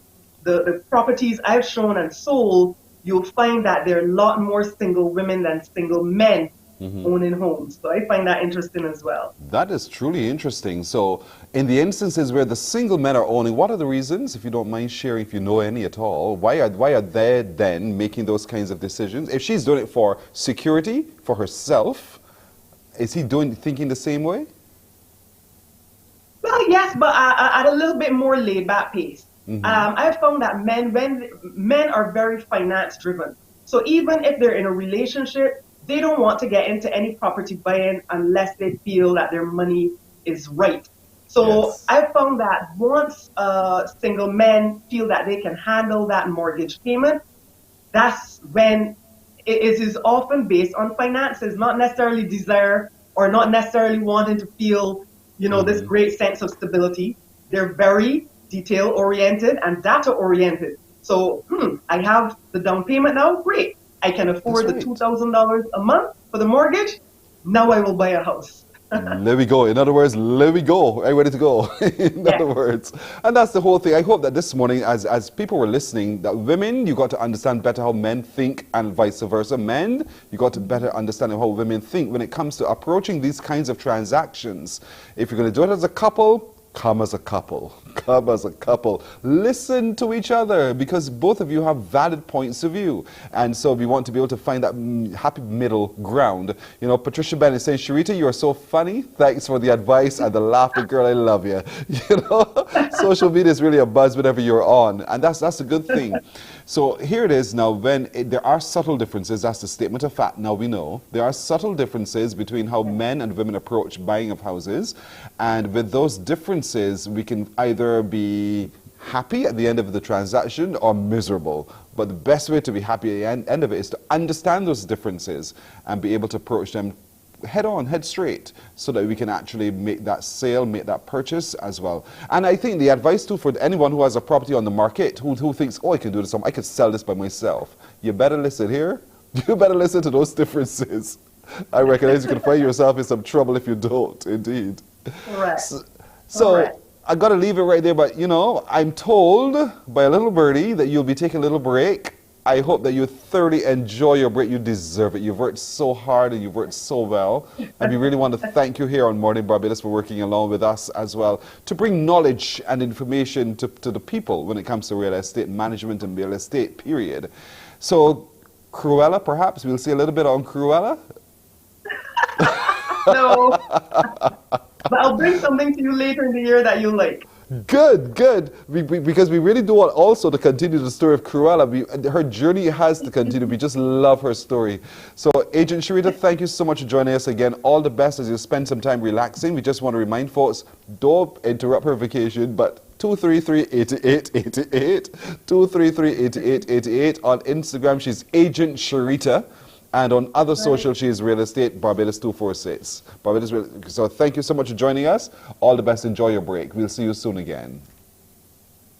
the properties I've shown and sold, you'll find that there are a lot more single women than single men owning homes. So I find that interesting as well. That is truly interesting. So in the instances where the single men are owning, what are the reasons, if you don't mind sharing, if you know any at all? Why are they then making those kinds of decisions? If she's doing it for security, for herself, is he thinking the same way? Well, yes, but at a little bit more laid back pace. I've found that men are very finance driven. So even if they're in a relationship, they don't want to get into any property buying unless they feel that their money is right. So I found that once single men feel that they can handle that mortgage payment, that's when it is often based on finances, not necessarily desire or not necessarily wanting to feel, this great sense of stability. They're very detail oriented and data oriented. So I have the down payment now, great. I can afford the $2,000 a month for the mortgage. Now I will buy a house. There we go. In other words, let me go. I'm ready to go. In other words. And that's the whole thing. I hope that this morning, as people were listening, that women, you got to understand better how men think and vice versa. Men, you got to better understand how women think when it comes to approaching these kinds of transactions. If you're going to do it as a couple, come as a couple. Come as a couple. Listen to each other because both of you have valid points of view. And so we want to be able to find that happy middle ground. Patricia Ben is saying, Sharita, you are so funny. Thanks for the advice and the laughter, girl. I love you. Social media is really a buzz whenever you're on. And that's a good thing. So here it is now, there are subtle differences, that's the statement of fact. Now we know there are subtle differences between how men and women approach buying of houses. And with those differences, we can either be happy at the end of the transaction or miserable. But the best way to be happy at the end of it is to understand those differences and be able to approach them head on, head straight, so that we can actually make that sale, make that purchase as well. And I think the advice too for anyone who has a property on the market, who thinks, oh, I can do this, I could sell this by myself. You better listen here. You better listen to those differences. I recognize you can find yourself in some trouble if you don't, indeed. Correct. So I got to leave it right there, but I'm told by a little birdie that you'll be taking a little break. I hope that you thoroughly enjoy your break. You deserve it. You've worked so hard and you've worked so well. And we really want to thank you here on Mornin Barbados for working along with us as well to bring knowledge and information to the people when it comes to real estate management and real estate, period. So, Cruella, perhaps? We'll see a little bit on Cruella? No. But I'll bring something to you later in the year that you'll like. Good. Because we really do want also to continue the story of Cruella. Her journey has to continue. We just love her story. So, Agent Sharita, thank you so much for joining us again. All the best as you spend some time relaxing. We just want to remind folks, don't interrupt her vacation, but 233-8888, 233-8888. On Instagram, she's Agent Sharita. And on other social, she is Real Estate Barbados 246. So thank you so much for joining us. All the best. Enjoy your break. We'll see you soon again.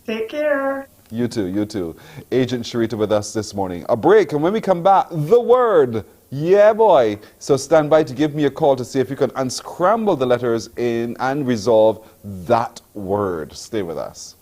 Take care. You too. Agent Sharita with us this morning. A break, and when we come back, the word Yeah, boy. So stand by to give me a call to see if you can unscramble the letters in and resolve that word. Stay with us.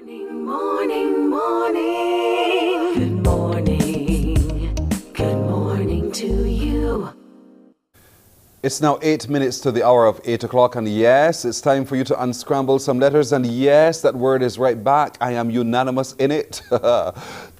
Morning, morning, morning. Good morning. Good morning to you. It's now 8 minutes to the hour of 8 o'clock, and yes, it's time for you to unscramble some letters, and yes, that word is right back. I am unanimous in it.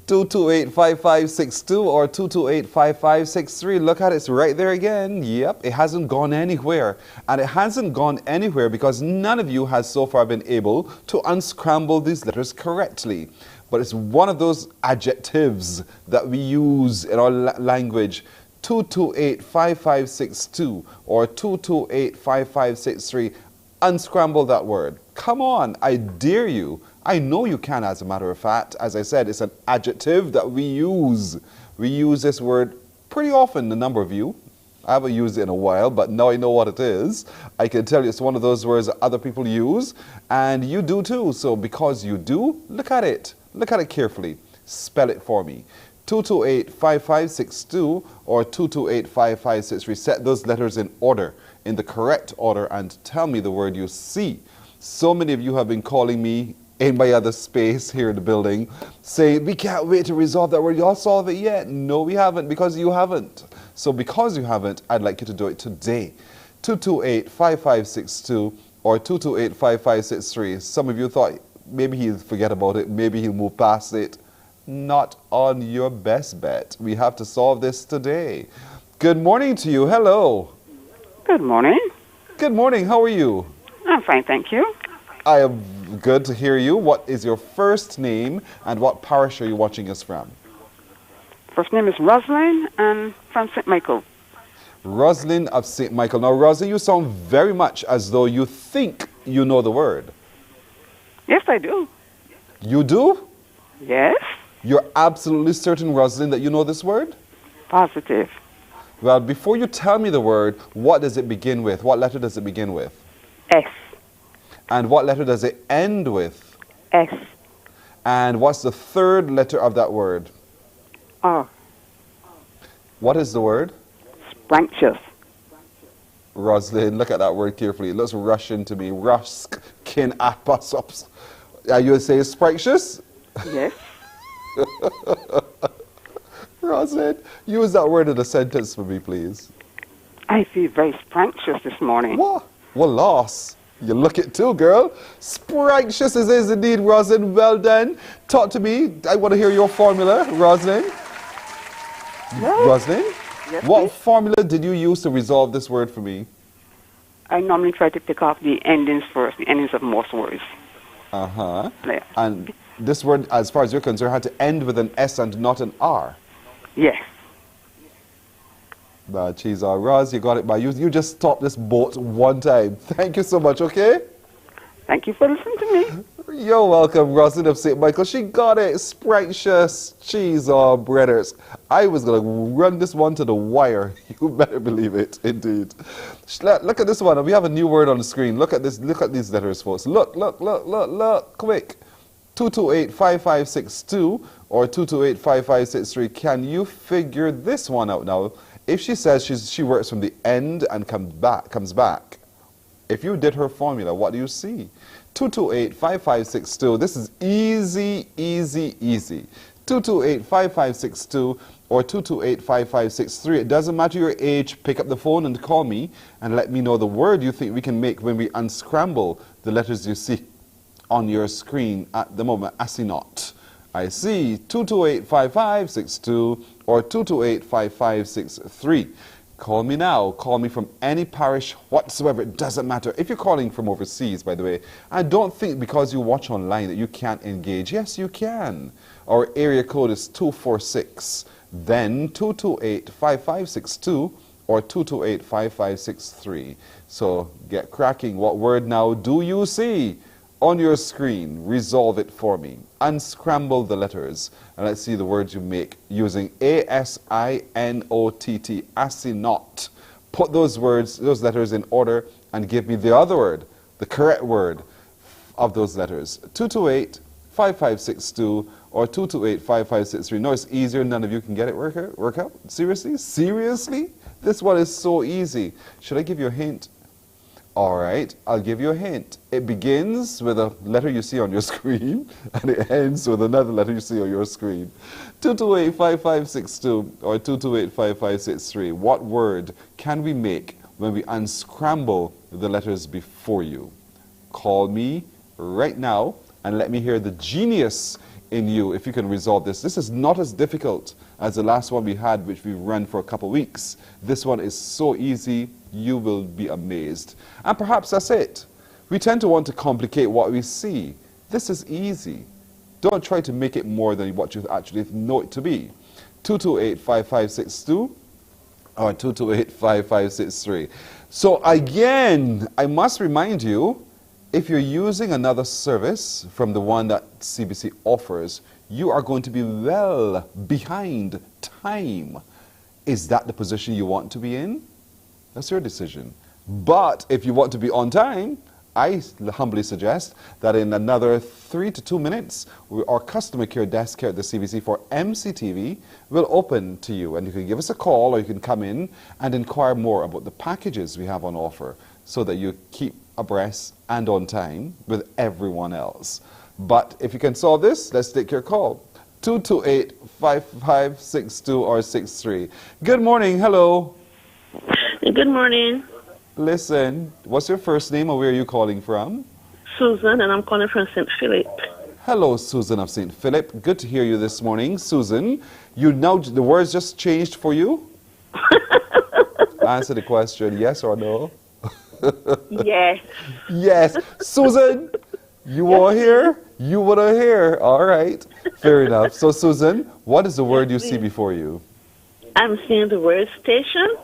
228-5562 or 228-5563. Look at it, it's right there again. Yep, it hasn't gone anywhere. And it hasn't gone anywhere because none of you has so far been able to unscramble these letters correctly. But it's one of those adjectives that we use in our language. 228-5562 or 228-5563. Unscramble that word. Come on, I dare you. I know you can, as a matter of fact. As I said, it's an adjective that we use. We use this word pretty often, a number of you. I haven't used it in a while, but now I know what it is. I can tell you it's one of those words that other people use, and you do too. So because you do, look at it. Look at it carefully. Spell it for me. 228-5562 or 228-5563. Set those letters in order, in the correct order, and tell me the word you see. So many of you have been calling me in my other space here in the building, saying, we can't wait to resolve that word. Y'all solve it yet? No, we haven't, because you haven't. So because you haven't, I'd like you to do it today. 228-5562 or 228-5563. Some of you thought maybe he'll forget about it, maybe he'll move past it. Not on your best bet. We have to solve this today. Good morning to you. Hello. Good morning. Good morning. How are you? I'm fine, thank you. I am good to hear you. What is your first name and what parish are you watching us from? First name is Rosalind and from St. Michael. Rosalind of St. Michael. Now, Rosalind, you sound very much as though you think you know the word. Yes, I do. You do? Yes. You're absolutely certain, Rosalind, that you know this word? Positive. Well, before you tell me the word, what does it begin with? What letter does it begin with? S. And what letter does it end with? S. And what's the third letter of that word? R. What is the word? Scrumptious. Rosalind, look at that word carefully. It looks Russian to me. Rusk, kin, apasops. Are you say scrumptious? Yes. Rosalind, use that word in a sentence for me, please. I feel very scrumptious this morning. What? Well, loss. You look it too, girl. Scrumptious it is indeed, Rosalind. Well done. Talk to me. I want to hear your formula, Rosalind. Yes. Rosalind? Yes, What please. formula did you use to resolve this word for me? I normally try to pick off the endings first, the endings of most words. Uh-huh. Yeah. And this word, as far as you're concerned, had to end with an S and not an R. Yes. Cheese, Roz, you got it, man. You just stopped this boat one time. Thank you so much, okay? Thank you for listening to me. You're welcome, Rosalind of St. Michael. She got it. Sprightshus cheese or breaders. I was going to run this one to the wire. You better believe it, indeed. Look at this one. We have a new word on the screen. Look at this. Look at these letters, folks. Look, quick. 228-5562 or 228-5563. Can you figure this one out now? If she says she works from the end and comes back, if you did her formula, what do you see? 228-5562. This is easy, easy, easy. 228-5562 or 228-5563. It doesn't matter your age. Pick up the phone and call me and let me know the word you think we can make when we unscramble the letters you see on your screen at the moment. I see not. I see 228-5562 or 228-5563. Call me now. Call me from any parish whatsoever. It doesn't matter. If you're calling from overseas, by the way, I don't think because you watch online that you can't engage. Yes, you can. Our area code is 246. Then 228-5562 or 228-5563. So get cracking. What word now do you see on your screen? Resolve it for me. Unscramble the letters. And let's see the words you make using A-S-I-N-O-T-T. Asinot. Put those words, those letters in order and give me the other word, the correct word of those letters. 228-5562 or 228-5563. No, it's easier. None of you can get it work out? Seriously? Seriously? This one is so easy. Should I give you a hint? All right, I'll give you a hint. It begins with a letter you see on your screen, and it ends with another letter you see on your screen. 228-5562 or 228-5563. What word can we make when we unscramble the letters before you? Call me right now and let me hear the genius in you if you can resolve this. This is not as difficult as the last one we had, which we've run for a couple of weeks. This one is so easy, you will be amazed. And perhaps that's it. We tend to want to complicate what we see. This is easy. Don't try to make it more than what you actually know it to be. 228-5562 or 228-5563. So again, I must remind you, if you're using another service from the one that CBC offers, you are going to be well behind time. Is that the position you want to be in? That's your decision. But if you want to be on time, I humbly suggest that in another 3 to 2 minutes, our customer care desk here at the CBC for MCTV will open to you. And you can give us a call or you can come in and inquire more about the packages we have on offer so that you keep abreast and on time with everyone else. But if you can solve this, let's take your call. 228-5562 or 63. Good morning. Hello. Good morning. Listen, what's your first name or where are you calling from? Susan, and I'm calling from St. Philip. Hello, Susan of St. Philip. Good to hear you this morning. Susan, you know the words just changed for you? Answer the question, yes or no? Yes. Yes. Susan, you want to hear? You want to hear. All right. Fair enough. So, Susan, what is the word you see before you? I'm seeing the word station.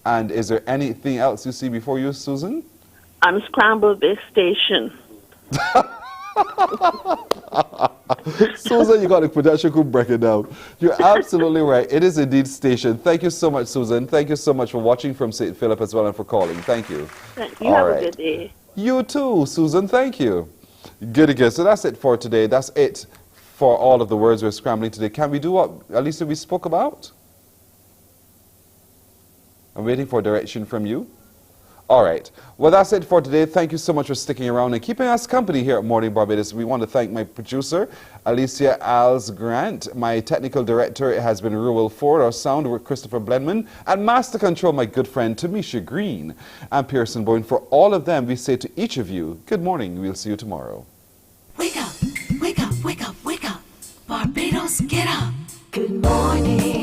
And is there anything else you see before you, Susan? Unscramble this station. Susan, you got the production crew break it down. You're absolutely right. It is indeed station. Thank you so much, Susan. Thank you so much for watching from St. Philip as well and for calling. Thank you. You have a good day. You too, Susan. Thank you. Good again. So that's it for today. That's it for all of the words we're scrambling today. Can we do what at least we spoke about? I'm waiting for direction from you. All right. Well, that's it for today. Thank you so much for sticking around and keeping us company here at Morning Barbados. We want to thank my producer, Alicia Als Grant. My technical director has been Ruel Ford. Our sound with Christopher Blenman. And Master Control, my good friend, Tamisha Green and Pearson Boyne. For all of them, we say to each of you, good morning. We'll see you tomorrow. Wake up, wake up, wake up, wake up. Barbados, get up. Good morning.